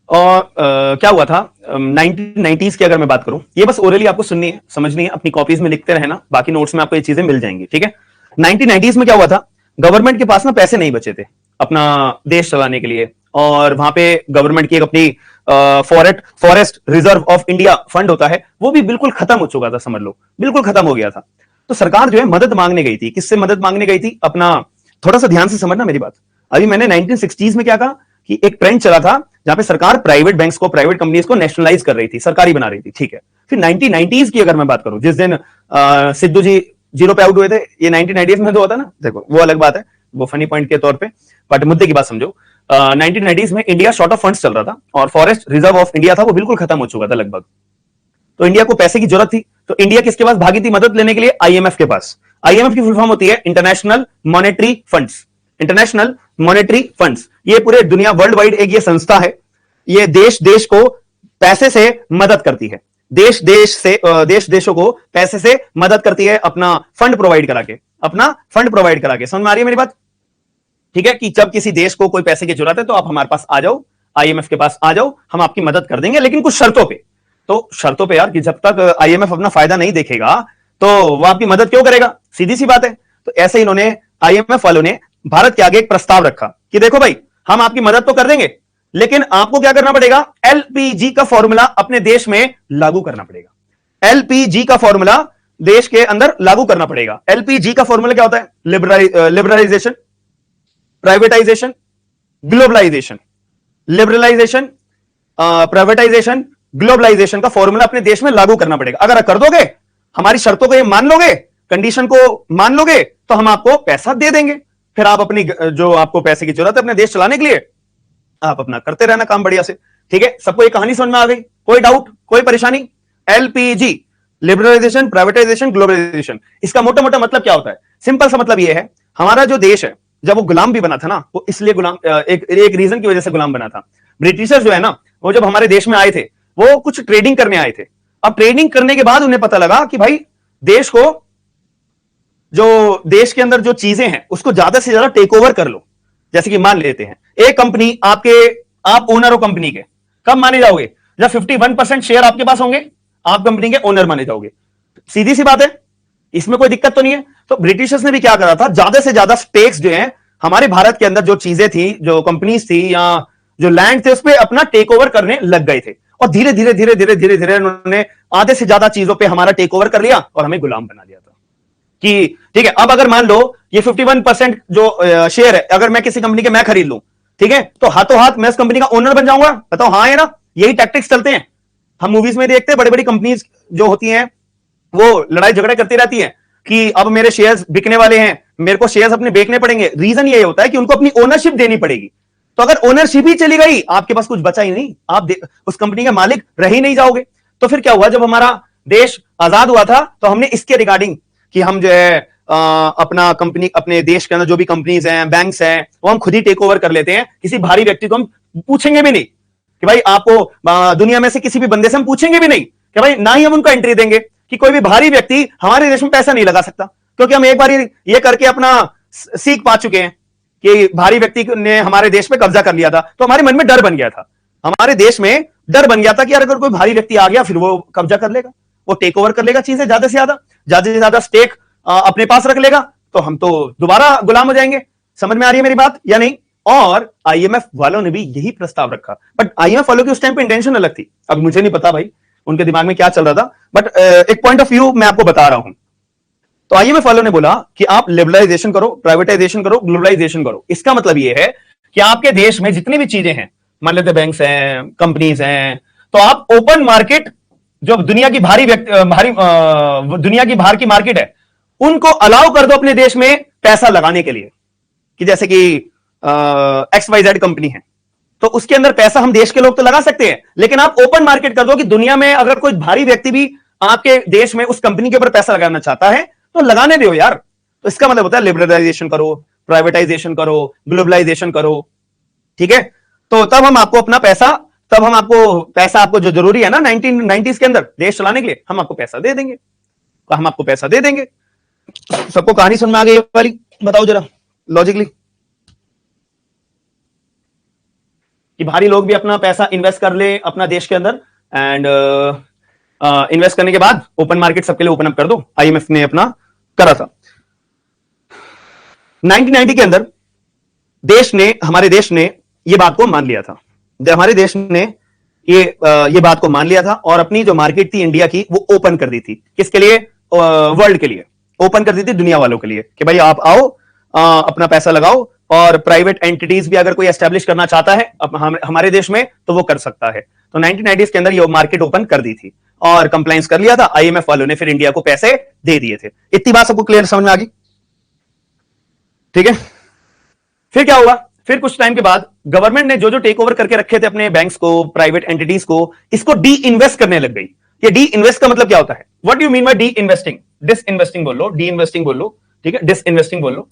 और क्या हुआ था 1990s की अगर मैं बात करूं, ये बस ओरली आपको सुननी है, समझनी है, अपनी कॉपीज में लिखते रहना, बाकी नोट्स में आपको ये चीजें मिल जाएंगी। ठीक है, 1990s में क्या हुआ था, गवर्नमेंट के पास ना पैसे नहीं बचे थे अपना देश चलाने के लिए, और वहां पे गवर्नमेंट की एक अपनी forest reserve of India fund होता है, वो भी बिल्कुल खत्म हो चुका था, समझ लो बिल्कुल खत्म हो गया था। तो सरकार जो है मदद मांगने गई थी। किससे मदद मांगने गई थी? अपना, थोड़ा सा ध्यान से समझना मेरी बात। अभी मैंने 1960s में क्या कहा कि एक ट्रेंड चला था जहां पे सरकार प्राइवेट बैंक्स को, प्राइवेट कंपनीज को नेशनलाइज कर रही थी, सरकारी बना रही थी। ठीक है, फिर 1990s की अगर मैं बात करूं, जिस दिन सिद्धू जी जीरो पे आउट हुए थे, ये 1990s में तो होता ना, देखो वो अलग बात है, वो फनी पॉइंट के तौर पे, बट मुद्दे की बात समझो। 1990s में इंडिया शॉर्ट ऑफ फंड्स चल रहा था, और फॉरेस्ट रिजर्व ऑफ इंडिया था वो बिल्कुल खत्म हो चुका था लगभग। तो इंडिया को पैसे की जरूरत थी, तो इंडिया किसके पास भागी थी मदद लेने के लिए? आईएमएफ के पास। आईएमएफ की फुल फॉर्म होती है international monetary funds. International monetary funds, ये पूरे दुनिया, वर्ल्ड वाइड एक ये संस्था है। ये देश को पैसे से मदद करती है, देश देशों को पैसे से मदद करती है, अपना फंड प्रोवाइड करा के, अपना फंड प्रोवाइड करा के। समझ में आ रही है मेरी बात? ठीक है, कि जब किसी देश को कोई पैसे की जरूरत है तो आप हमारे पास आ जाओ, आईएमएफ के पास आ जाओ, हम आपकी मदद कर देंगे, लेकिन कुछ शर्तों पे। तो शर्तों पे यार, कि जब तक आईएमएफ अपना फायदा नहीं देखेगा तो वो आपकी मदद क्यों करेगा, सीधी सी बात है। तो ऐसे इन्होंने, आईएमएफ वालों ने भारत के आगे एक प्रस्ताव रखा कि देखो भाई, हम आपकी मदद तो कर देंगे, लेकिन आपको क्या करना पड़ेगा, एलपीजी का फॉर्मूला अपने देश में लागू करना पड़ेगा। एलपीजी का फॉर्मूला देश के अंदर लागू करना पड़ेगा। एलपीजी का फॉर्मूला क्या होता है, liberalisation, privatisation, globalisation. Liberalisation, privatisation, globalisation का फॉर्मूला अपने देश में लागू करना पड़ेगा। अगर कर दोगे, हमारी शर्तों को ये मान लोगे, कंडीशन को मान लोगे, तो हम आपको पैसा दे देंगे। फिर आप अपनी जो आपको पैसे की जरूरत है अपने देश चलाने के लिए, आप अपना करते रहना काम बढ़िया से। ठीक है, सबको ये कहानी समझ में आ गई, कोई डाउट, कोई परेशानी? एलपीजी, लिबरलाइजेशन, प्राइवेटाइजेशन, ग्लोबलाइजेशन, इसका मोटा मोटा मतलब क्या होता है? सिंपल सा मतलब यह है, हमारा जो देश है जब वो गुलाम भी बना था ना, वो इसलिए गुलाम, एक रीजन की वजह से गुलाम बना था। ब्रिटिशर्स जो है ना, वो जब हमारे देश में आए थे, वो कुछ ट्रेडिंग करने आए थे। अब ट्रेडिंग करने के बाद उन्हें पता लगा कि भाई, देश को, जो देश के अंदर जो चीजें हैं उसको ज्यादा से ज्यादा टेक ओवर कर लो। जैसे कि मान लेते हैं एक कंपनी, आप ओनर हो कंपनी के, कब माने जाओगे? जब 51% शेयर आपके पास होंगे, आप कंपनी के ओनर माने जाओगे। सीधी सी बात है, इसमें कोई दिक्कत तो नहीं है। तो ब्रिटिशर्स ने भी क्या करा था, ज्यादा से ज्यादा स्टेक्स जो है हमारे भारत के अंदर, जो चीजें थी, जो कंपनीज थी या जो लैंड थे, उस पर अपना टेक ओवर करने लग गए थे। और धीरे धीरे धीरे धीरे धीरे धीरे उन्होंने आधे से ज्यादा चीजों पर हमारा टेक ओवर कर लिया और हमें गुलाम बना दिया था। कि ठीक है, अब अगर मान लो ये 51% जो शेयर है, अगर मैं किसी कंपनी के मैं खरीद लूं, ठीक है, तो हाथों हाथ मैं उस कंपनी का ओनर बन जाऊंगा। बताओ हाँ है ना? यही टैक्टिक्स चलते हैं, हम मूवीज में देखते हैं। बड़ी बड़ी कंपनीज जो होती हैं वो लड़ाई झगड़े करती रहती हैं कि अब मेरे शेयर्स बिकने वाले हैं, मेरे को शेयर्स अपने बेचने पड़ेंगे। रीजन ये होता है कि उनको अपनी ओनरशिप देनी पड़ेगी। तो अगर ओनरशिप ही चली गई, आपके पास कुछ बचा ही नहीं, आप उस कंपनी के मालिक रह ही नहीं जाओगे। तो फिर क्या हुआ, जब हमारा देश आजाद हुआ था तो हमने इसके रिगार्डिंग कि हम जो है अपना कंपनी, अपने देश के अंदर जो भी कंपनीज हैं, बैंक्स हैं, वो हम खुद ही टेक ओवर कर लेते हैं। किसी भारी व्यक्ति को हम पूछेंगे भी नहीं कि भाई आपको, दुनिया में से किसी भी बंदे से हम पूछेंगे भी नहीं कि भाई, ना ही हम उनको एंट्री देंगे कि कोई भी भारी व्यक्ति हमारे देश में पैसा नहीं लगा सकता, क्योंकि हम एक बार ये करके अपना सीख पा चुके हैं कि भारी व्यक्ति ने हमारे देश में कब्जा कर लिया था। तो हमारे मन में डर बन गया था, हमारे देश में डर बन गया था कि यार अगर कोई भारी व्यक्ति आ गया फिर वो कब्जा कर लेगा, वो टेक ओवर कर लेगा चीजें, ज्यादा से ज्यादा स्टेक अपने पास रख लेगा, तो हम तो दोबारा गुलाम हो जाएंगे। समझ में आ रही है मेरी बात या नहीं? और आईएमएफ वालों ने भी यही प्रस्ताव रखा, बट आईएमएफ वालों की उस टाइम पे इंटेंशन अलग थी। अब मुझे नहीं पता भाई उनके दिमाग में क्या चल रहा था, बट एक पॉइंट ऑफ व्यू मैं आपको बता रहा हूं। तो आईएमएफ वालों ने बोला कि आप लिबरलाइजेशन करो, प्राइवेटाइजेशन करो, ग्लोबलाइजेशन करो। इसका मतलब यह है कि आपके देश में जितनी भी चीजें हैं, मान लेते बैंक्स हैं, कंपनीज हैं, तो आप ओपन मार्केट, जो दुनिया की दुनिया की बाहर की मार्केट है, उनको अलाउ कर दो अपने देश में पैसा लगाने के लिए। कि जैसे कि XYZ कंपनी है, तो उसके अंदर पैसा हम देश के लोग तो लगा सकते हैं, लेकिन आप ओपन मार्केट कर दो कि दुनिया में अगर कोई भारी व्यक्ति भी आपके देश में उस कंपनी के ऊपर पैसा लगाना चाहता है तो लगाने दो यार। तो इसका मतलब होता है लिबरलाइजेशन करो, प्राइवेटाइजेशन करो, ग्लोबलाइजेशन करो। ठीक है, तो तब हम आपको अपना पैसा, तब हम आपको पैसा, आपको जो जरूरी है ना 1990s के अंदर देश चलाने के लिए, हम आपको पैसा दे देंगे, तो हम आपको पैसा दे देंगे। सबको कहानी समझ में आ गई वाली? बताओ जरा लॉजिकली, कि भारी लोग भी अपना पैसा इन्वेस्ट कर ले अपना देश के अंदर, एंड इन्वेस्ट करने के बाद ओपन मार्केट सबके लिए ओपन अप कर दो। आईएमएफ ने अपना करा था 1990 के अंदर। हमारे देश ने ये बात को मान लिया था, हमारे देश ने ये बात को मान लिया था और अपनी जो मार्केट थी इंडिया की, वो ओपन कर दी थी। किसके लिए? वर्ल्ड के लिए ओपन कर दी थी, दुनिया वालों के लिए, कि भाई आप आओ, अपना पैसा लगाओ, और प्राइवेट एंटिटीज भी अगर कोई एस्टेब्लिश करना चाहता है हमारे देश में तो वो कर सकता है। तो 1990s के अंदर ये मार्केट ओपन कर दी थी और कंप्लायंस कर लिया था आईएमएफ वालों ने, फिर इंडिया को पैसे दे दिए थे। इतनी बात सबको क्लियर समझ में आ गई? ठीक है, फिर क्या हुआ? फिर कुछ टाइम के बाद गवर्नमेंट ने जो जो टेक ओवर करके रखे थे अपने बैंक्स को, प्राइवेट एंटिटीज को, इसको डी इन्वेस्ट करने लग गई। ये डी इन्वेस्ट का मतलब क्या होता है? What do you mean by disinvesting? Disinvesting बोल लो, डी इन्वेस्टिंग बोल लो, ठीक है, डिस इन्वेस्टिंग बोल लो।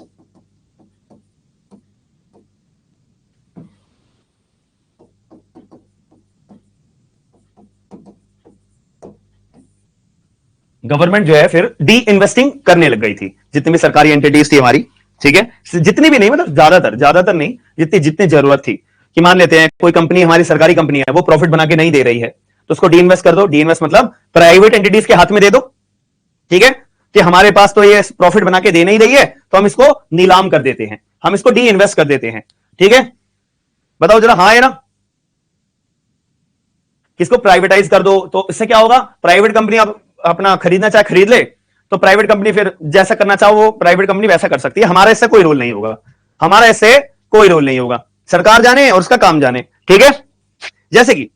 गवर्नमेंट जो है फिर डी इन्वेस्टिंग करने लग गई थी, जितनी भी सरकारी एंटिटीज थी हमारी, ठीक है, जितनी भी नहीं, मतलब ज्यादातर नहीं, जितनी जितनी जरूरत थी। कि मान लेते हैं कोई कंपनी हमारी सरकारी कंपनी है, वो प्रॉफिट बना के नहीं दे रही है, तो उसको डी इन्वेस्ट कर दो। डी इन्वेस्ट मतलब प्राइवेट एंटिटीज के हाथ में दे दो, ठीक है, कि हमारे पास तो ये प्रॉफिट बना के दे नहीं रही है, तो हम इसको नीलाम कर देते हैं, हम इसको डी इन्वेस्ट कर देते हैं। ठीक है, बताओ जरा, हाँ है ना? किसको प्राइवेटाइज कर दो, तो इससे क्या होगा, प्राइवेट कंपनी आप अपना खरीदना चाहे खरीद ले, तो प्राइवेट कंपनी फिर जैसा करना चाहो वो प्राइवेट कंपनी वैसा कर सकती है। हमारा इससे कोई रोल नहीं होगा, हमारा इससे कोई रोल नहीं होगा, सरकार जाने और उसका काम जाने। ठीक है, जैसे कि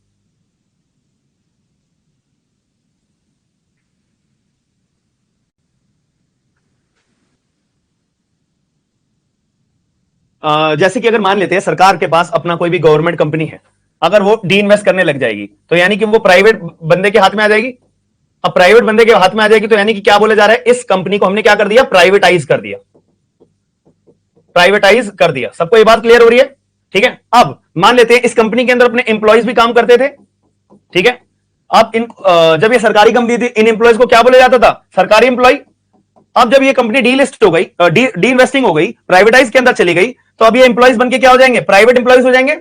जैसे कि अगर मान लेते हैं सरकार के पास अपना कोई भी गवर्नमेंट कंपनी है, अगर वो डी इन्वेस्ट करने लग जाएगी, तो यानी कि वो प्राइवेट बंदे के हाथ में आ जाएगी। अब प्राइवेट बंदे के हाथ में आ जाएगी तो यानी कि क्या बोला जा रहा है, इस कंपनी को हमने क्या कर दिया, प्राइवेटाइज कर दिया, प्राइवेटाइज कर दिया। सबको ये बात क्लियर हो रही है? ठीक है, अब मान लेते हैं इस कंपनी के अंदर अपने एम्प्लॉयज भी काम करते थे। ठीक है, अब जब ये सरकारी कंपनी थी, इन एम्प्लॉयज को क्या बोला जाता था, सरकारी एम्प्लॉय। अब जब ये कंपनी डी लिस्ट हो गई, डी इन्वेस्टिंग हो गई, प्राइवेटाइज के अंदर चली गई, तो अब ये एम्प्लॉयज बनके क्या हो जाएंगे, प्राइवेट एम्प्लॉयज हो जाएंगे।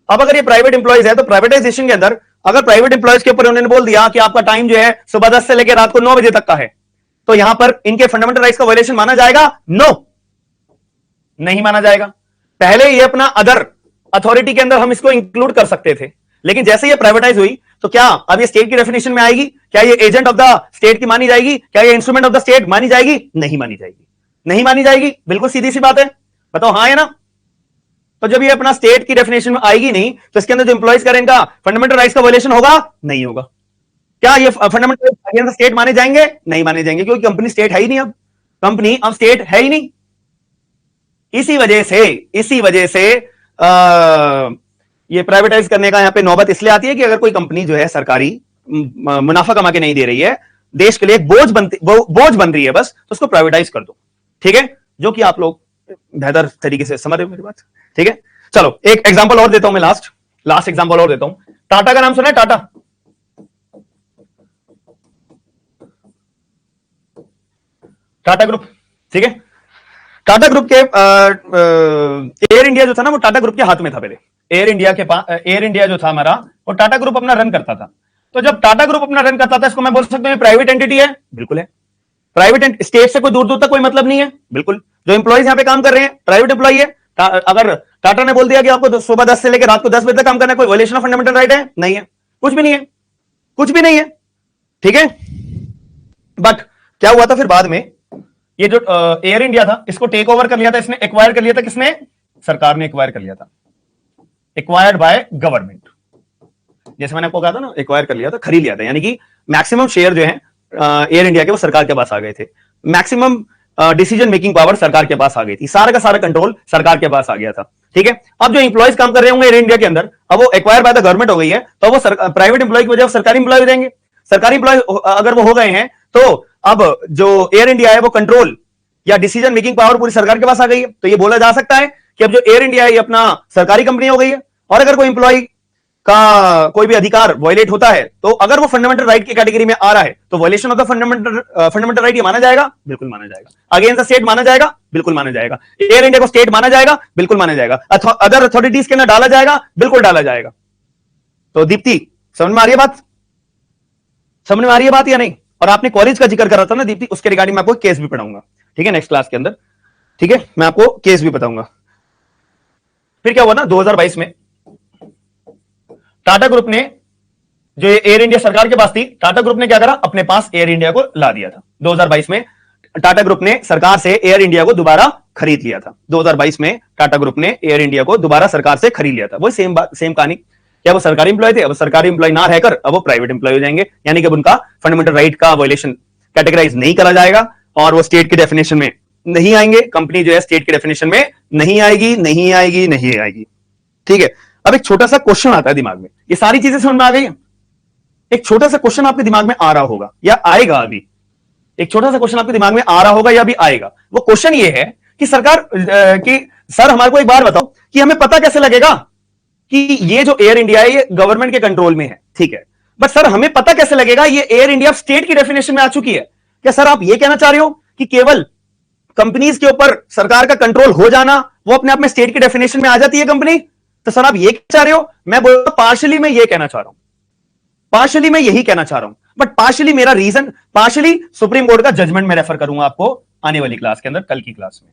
अब अगर ये प्राइवेट एम्प्लॉयज है, तो प्राइवेटाइजेशन के अंदर अगर प्राइवेट एम्प्लॉयज के ऊपर उन्होंने बोल दिया कि आपका टाइम जो है सुबह 10 से लेकर रात को 9 बजे तक का है, तो यहां पर इनके फंडामेंटल राइट्स का वायलेशन माना जाएगा? नो, नहीं माना जाएगा। पहले ये अपना अदर अथॉरिटी के अंदर हम इसको इंक्लूड कर सकते थे, लेकिन जैसे ये प्राइवेटाइज हुई, तो क्या अब ये स्टेट की डेफिनेशन में आएगी? क्या ये एजेंट ऑफ द स्टेट की मानी जाएगी? क्या ये इंस्ट्रूमेंट ऑफ द स्टेट मानी जाएगी? नहीं मानी जाएगी, नहीं मानी जाएगी, बिल्कुल सीधी सी बात है। बताओ हाँ है ना? तो जब ये अपना स्टेट की डेफिनेशन में आएगी नहीं, तो इसके अंदर जो एम्प्लॉयज करें इनका फंडामेंटल राइट्स का वायलेशन होगा? नहीं होगा। क्या ये फंडामेंटल अगेंस्ट स्टेट माने जाएंगे? नहीं माने जाएंगे, क्योंकि कंपनी स्टेट है ही नहीं, अब कंपनी अब स्टेट है ही नहीं। इसी वजह से ये प्राइवेटाइज करने का यहां पे नौबत इसलिए आती है कि अगर कोई कंपनी जो है सरकारी मुनाफा कमा के नहीं दे रही है, देश के लिए एक बोझ बन रही है बस, तो उसको प्राइवेटाइज कर दो। ठीक है, जो कि आप लोग बेहतर तरीके से समझ रहे हो मेरी बात। ठीक है, चलो एक एग्जांपल और देता हूं मैं, लास्ट एग्जांपल और देता हूं। टाटा का नाम सुना है? टाटा ग्रुप। ठीक है, टाटा ग्रुप के एयर इंडिया जो था ना, वो टाटा ग्रुप के हाथ में था पहले। एयर इंडिया के पास, एयर इंडिया जो था हमारा, वो टाटा ग्रुप अपना रन करता था। तो जब टाटा ग्रुप अपना रन करता था, इसको मैं बोल सकता हूं प्राइवेट एंटिटी है? बिल्कुल है। प्राइवेट स्टेट से कोई दूर दूर तक कोई मतलब नहीं है, बिल्कुल। जो एम्प्लॉयज यहां पे काम कर रहे हैं प्राइवेट एम्प्लॉय है। अगर टाटा ने बोल दिया कि आपको सुबह 10 से लेकर रात को 10 बजे तक काम करना है, कोई वायलेशन ऑफ फंडामेंटल राइट है? नहीं है, कुछ भी नहीं है, कुछ भी नहीं है। ठीक है, बट क्या हुआ था फिर बाद में, ये जो एयर इंडिया था, इसको टेक ओवर कर लिया था, इसने एक्वायर कर लिया था। किसने? सरकार ने एक्वायर कर लिया था, एक्वायर्ड बाय गवर्नमेंट। जैसे मैंने आपको कहा था ना, एक्वायर कर लिया था, खरीद लिया था, यानी कि मैक्सिमम शेयर जो है एयर इंडिया के वो सरकार के पास आ गए थे। मैक्सिमम डिसीजन मेकिंग पावर सरकार के पास आ गई थी, सारा का सारा कंट्रोल सरकार के पास आ गया था। ठीक है, अब जो इंप्लॉयज काम कर रहे होंगे एयर इंडिया के अंदर, अब वो एक्वायर बाय द गवर्नमेंट हो गई है, तो वो प्राइवेट इंप्लॉय की वजह सरकारी इंप्लॉय हो जाएंगे। सरकारी इंप्लॉय अगर वो हो गए हैं, तो अब जो एयर इंडिया है वो कंट्रोल या डिसीजन मेकिंग पावर पूरी सरकार के पास आ गई है। तो ये बोला जा सकता है कि अब जो एयर इंडिया है ये अपना सरकारी कंपनी हो गई है। और अगर कोई इंप्लॉय का कोई भी अधिकार वायलेट होता है, तो अगर वो फंडामेंटल राइट की कैटेगरी में आ रहा है, तो violation of the fundamental right ये माना जाएगा? बिल्कुल माना जाएगा। अगेंस्ट द स्टेट माना जाएगा? बिल्कुल माना जाएगा। एयर इंडिया को स्टेट माना जाएगा? बिल्कुल माना जाएगा। अदर अथॉरिटीज के अंदर डाला जाएगा? बिल्कुल डाला जाएगा। तो दीप्ति, समझ में आ रही है बात? समझ में आ रही है बात या नहीं? और आपने कॉलेज का जिक्र करा था ना दीप्ति, उसके रिगार्डिंग मैं आपको केस भी पढ़ाऊंगा, ठीक है, नेक्स्ट क्लास के अंदर। ठीक है, मैं आपको केस भी बताऊंगा। फिर क्या हुआ ना, 2022 में टाटा ग्रुप ने, जो एयर इंडिया सरकार के पास थी, टाटा ग्रुप ने क्या करा, अपने पास एयर इंडिया को ला दिया था। 2022 में टाटा ग्रुप ने सरकार से एयर इंडिया को दोबारा खरीद लिया था। 2022 में टाटा ग्रुप ने एयर इंडिया को दोबारा सरकार से खरीद लिया था। वही सेम बात, सेम कहानी। क्या वो सरकारी इंप्लॉय थे? अब सरकारी इंप्लॉय ना रहकर अब वो प्राइवेट इंप्लॉय हो जाएंगे, यानी कि अब उनका फंडामेंटल राइट का वायलेशन कैटेगराइज नहीं करा जाएगा और वो स्टेट की डेफिनेशन में नहीं आएंगे। कंपनी जो है स्टेट की डेफिनेशन में नहीं आएगी, नहीं आएगी, नहीं आएगी। ठीक है, अब एक छोटा सा क्वेश्चन आता है दिमाग में, ये सारी चीजें समझ में आ गई हैं? एक छोटा सा क्वेश्चन आपके दिमाग में आ रहा होगा या आएगा अभी, एक छोटा सा क्वेश्चन आपके दिमाग में आ रहा होगा या अभी आएगा। वो क्वेश्चन ये है कि सरकार कि सर हमारे को एक बार बताओ कि हमें पता कैसे लगेगा कि ये जो एयर इंडिया है ये गवर्नमेंट के कंट्रोल में है। ठीक है, बट सर हमें पता कैसे लगेगा ये एयर इंडिया स्टेट की डेफिनेशन में आ चुकी है? क्या सर आप ये कहना चाह रहे हो कि केवल कंपनीज के ऊपर सरकार का कंट्रोल हो जाना, वो अपने आप में स्टेट की डेफिनेशन में आ जाती है कंपनी। तो सर आप ये चाह रहे हो, मैं बोल रहा हूं पार्शली मैं ये कहना चाह रहा हूं, पार्शली मैं यही कहना चाह रहा हूं, बट पार्शली मेरा रीजन, पार्शली सुप्रीम कोर्ट का जजमेंट मैं रेफर करूंगा आपको आने वाली क्लास के अंदर, कल की क्लास में।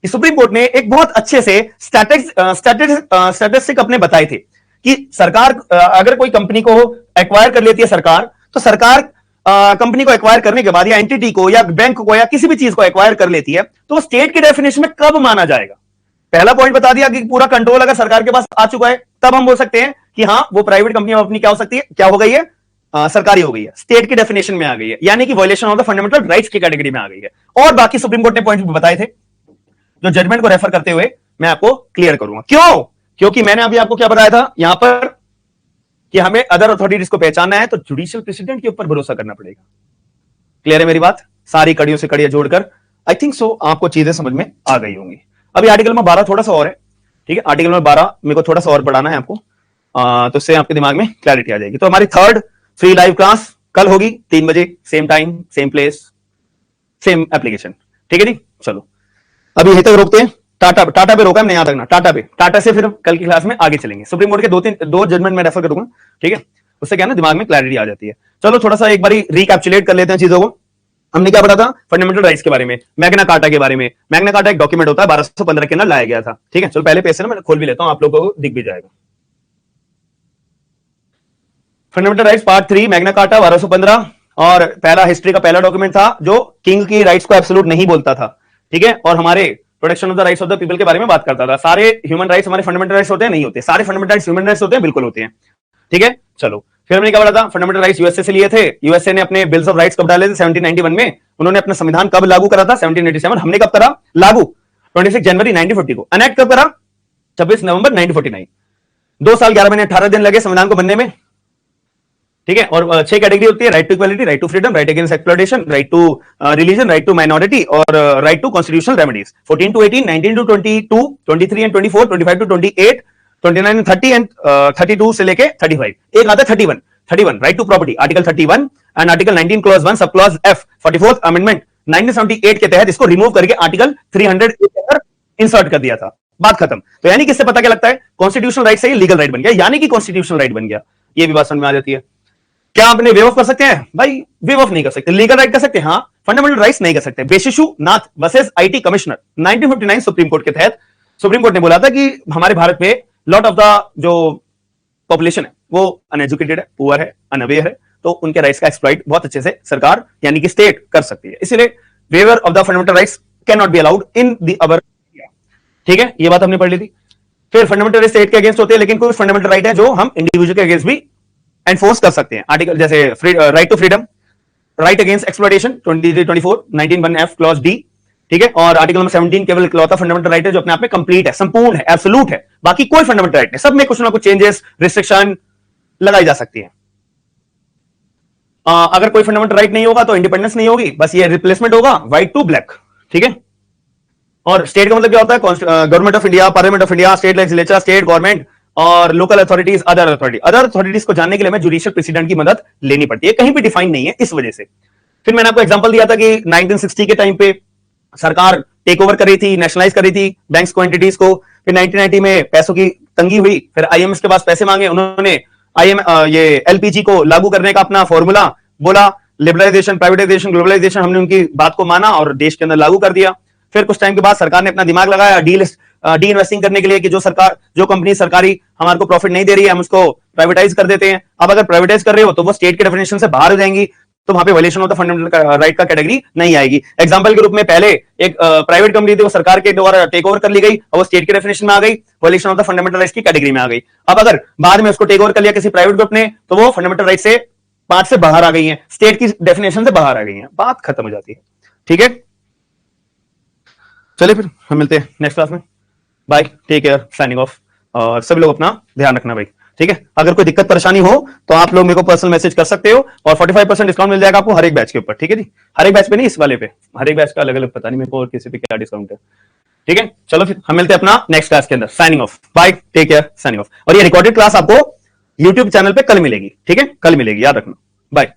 सुप्रीम कोर्ट ने एक बहुत अच्छे से स्टैटिस्टिक अपने बताए थे कि सरकार अगर कोई कंपनी को एक्वायर कर लेती है सरकार, तो सरकार कंपनी को एक्वायर करने के बाद या एंटिटी को या बैंक को या किसी भी चीज को एक्वायर कर लेती है, तो वो स्टेट की डेफिनेशन में कब माना जाएगा। पहला पॉइंट बता दिया कि पूरा कंट्रोल अगर सरकार के पास आ चुका है, तब हम बोल सकते हैं कि हां वो प्राइवेट कंपनी अपनी क्या हो सकती है, क्या हो गई है, सरकारी हो गई है, स्टेट की डेफिनेशन में आ गई है, यानी कि violation of the fundamental rights की कैटेगरी में आ गई है। और बाकी सुप्रीम कोर्ट ने पॉइंट भी बताए थे जो जजमेंट को रेफर करते हुए मैं आपको क्लियर करूंगा। क्यों? क्योंकि मैंने अभी आपको क्या बताया था यहां पर कि हमें अदर अथॉरिटीज को पहचानना है तो जुडिशियल प्रेसिडेंट के ऊपर भरोसा करना पड़ेगा। क्लियर है मेरी बात? सारी कड़ियों से कड़ियां जोड़कर आई थिंक सो आपको चीजें समझ में आ गई होंगी। अभी आर्टिकल में 12 थोड़ा सा और है, ठीक है, आर्टिकल में 12 मेरे को थोड़ा सा और पढ़ाना है आपको, तो इससे आपके दिमाग में क्लैरिटी आ जाएगी। तो हमारी थर्ड फ्री लाइव क्लास कल होगी 3 बजे, same time same place same application, ठीक है जी। चलो अभी यहीं तक रोकते हैं, टाटा पे रोका है, नहीं याद रखना, टाटा से फिर कल की क्लास में आगे चलेंगे। सुप्रीम कोर्ट के दो जजमेंट में रेफर करूंगा, ठीक है, उससे क्या ना दिमाग में क्लैरिटी आ जाती है। चलो थोड़ा सा एक बार रिकैप्चुलेट कर लेते हैं चीजों को। हमने क्या पढ़ा था? फंडामेंटल राइट्स के बारे में, मैग्ना कार्टा के बारे में। मैग्ना कार्टा एक डॉक्यूमेंट होता है 1215 के अंदर लाया गया था, ठीक है। चलो पहले पेज से ना मैं खोल भी लेता हूं, आप लोगों को दिख भी जाएगा। Fundamental rights part 3 Magna carta 1215, और पहला हिस्ट्री का पहला डॉक्यूमेंट था जो किंग की राइट्स को एब्सोल्यूट नहीं बोलता था, ठीक है, और हमारे protection of the rights of the people के बारे में बात करता था। सारे ह्यूमन राइट्स हमारे फंडामेंटल राइट्स होते हैं? नहीं होते। सारे फंडामेंटल राइट्स ह्यूमन राइट्स होते हैं? बिल्कुल होते हैं, ठीक है। चलो फिर हमने क्या बोला था? फंडामेंटल राइट्स यूएसए से लिए थे। यूएसए ने अपने बिल्स ऑफ राइट्स कब डाले थे? 1791 में। उन्होंने अपना संविधान कब लागू करा था? 1787। हमने कब करा लागू? 26 जनवरी 1940 को। अनेक्ट कब करा? 26 नवंबर 1949। 2 साल 11 महीने 18 दिन लगे संविधान को बनने में, ठीक है। और 6 कैटेगरी होती है: right to equality, right to freedom, right against exploitation, right to religion, right to minority और right to constitutional remedies. 14 to 18, 19 to 22, 23 and 24, 25 to 28, 29 and 30 and 32 से लेके 35। एक आता है 31 right to property, article 31 and article 19 clause 1 sub clause F 44th amendment 1978 के तहत इसको remove करके आर्टिकल 300 के अंदर इंसर्ट कर दिया था। बात खत्म। तो यानी कि इससे पता क्या लगता है? कॉन्स्टिट्यूशनल राइट से लीगल राइट बन गया, यानी कि कॉन्स्टिट्यूशनल राइट बन गया। ये भी बात समझ में आ जाती है। क्या आपने वेव ऑफ कर सकते हैं? भाई वेव ऑफ नहीं कर सकते। लीगल राइट कर सकते हैं, हाँ। फंडामेंटल राइट्स नहीं कर सकते। Basheshar Nath versus IT commissioner 1959 supreme court के तहत सुप्रीम कोर्ट ने बोला था कि हमारे भारत में लॉट ऑफ द जो पॉपुलेशन है वो अनएजुकेटेड है, पुअर है, अनअवेयर है, तो उनके राइट्स का एक्सप्लॉइट बहुत अच्छे से सरकार यानी कि स्टेट कर सकती है। इसलिए waiver of the fundamental rights can not be allowed in the hour, ठीक है, ये बात हमने पढ़ ली थी। फिर फंडामेंटल राइट स्टेट के अगेंस्ट होते हैं, लेकिन कुछ फंडामेंटल राइट है जो हम इंडिविजुअल के अगेंस्ट भी एनफोर्स कर सकते हैं। आर्टिकल जैसे right to freedom, right against exploitation 23-24, 19(1)(f) clause D, ठीक है, और आर्टिकल नंबर 17 केवल इकलौता फंडामेंटल राइट है जो अपने आप में कंप्लीट है, संपूर्ण है, एब्सोल्यूट है। बाकी कोई फंडामेंटल राइट नहीं, सब में कुछ ना कुछ चेंजेस, रिस्ट्रिक्शन लगाई जा सकती है। अगर कोई फंडामेंटल राइट नहीं होगा तो इंडिपेंडेंस नहीं होगी, बस ये रिप्लेसमेंट होगा व्हाइट टू ब्लैक, ठीक है। और स्टेट का मतलब क्या होता है? Government of India, parliament of India, state legislature, state government और लोकल अथॉरिटीज, अदर अथॉरिटीज को जानने के लिए हमें जुडिशियल प्रेसिडेंट की मदद लेनी पड़ती है, कहीं भी डिफाइन नहीं है इस वजह से। फिर मैंने आपको एग्जांपल दिया था कि 1960 के टाइम पे सरकार टेक ओवर कर रही थी, नेशनलाइज कर रही थी बैंक्स को, एंटिटीज को। फिर 1990 में पैसों की तंगी हुई, फिर आईएमएफ के पास पैसे मांगे, उन्होंने ये एलपीजी को लागू करने का अपना फॉर्मूला बोला, लिबरलाइजेशन, प्राइवेटाइजेशन, ग्लोबलाइजेशन, हमने उनकी बात को माना और देश के अंदर लागू कर दिया। फिर कुछ टाइम के बाद सरकार ने अपना दिमाग लगाया डी इन्वेस्टिंग करने के लिए कि जो कंपनी सरकारी हमारे को प्रॉफिट नहीं दे रही है हम उसको प्राइवेटाइज कर देते हैं। अब अगर प्राइवेटाइज कर रहे हो तो वो स्टेट के डेफिनेशन से बाहर हो जाएंगी, तो वहां पे violation of the fundamental right का कैटेगरी नहीं आएगी। एग्जांपल के रूप में पहले एक प्राइवेट कंपनी थी, वो सरकार के द्वारा टेक ओवर कर ली गई और वो स्टेट के डेफिनेशन में आ गई, violation of the fundamental rights की कैटेगरी में आ गई। अब अगर बाद में उसको टेक ओवर कर लिया किसी प्राइवेट ग्रुप ने, तो वो फंडामेंटल राइट से पार्ट से बाहर आ गई है, स्टेट की डेफिनेशन से बाहर आ गई है, बात खत्म हो जाती है, ठीक है। चलिए फिर हम मिलते हैं नेक्स्ट क्लास में। Bye, take care, signing off. और सभी लोग अपना ध्यान रखना भाई, ठीक है। अगर कोई दिक्कत परेशानी हो तो आप लोग मेरे को पर्सनल मैसेज कर सकते हो और 45% डिस्काउंट मिल जाएगा आपको हर एक बैच के ऊपर, ठीक है जी। हर एक बैच पे नहीं, इस वाले पे, हर एक बैच का अलग अलग पता नहीं मेरे को और किसी पे क्या डिस्काउंट है, ठीक है। चलो फिर हम मिलते हैं अपना नेक्स्ट क्लास के अंदर। Signing off, bye, take care, signing off. और ये रिकॉर्डेड क्लास आपको यूट्यूब चैनल पे कल मिलेगी, ठीक है, कल मिलेगी, याद रखना। बाय।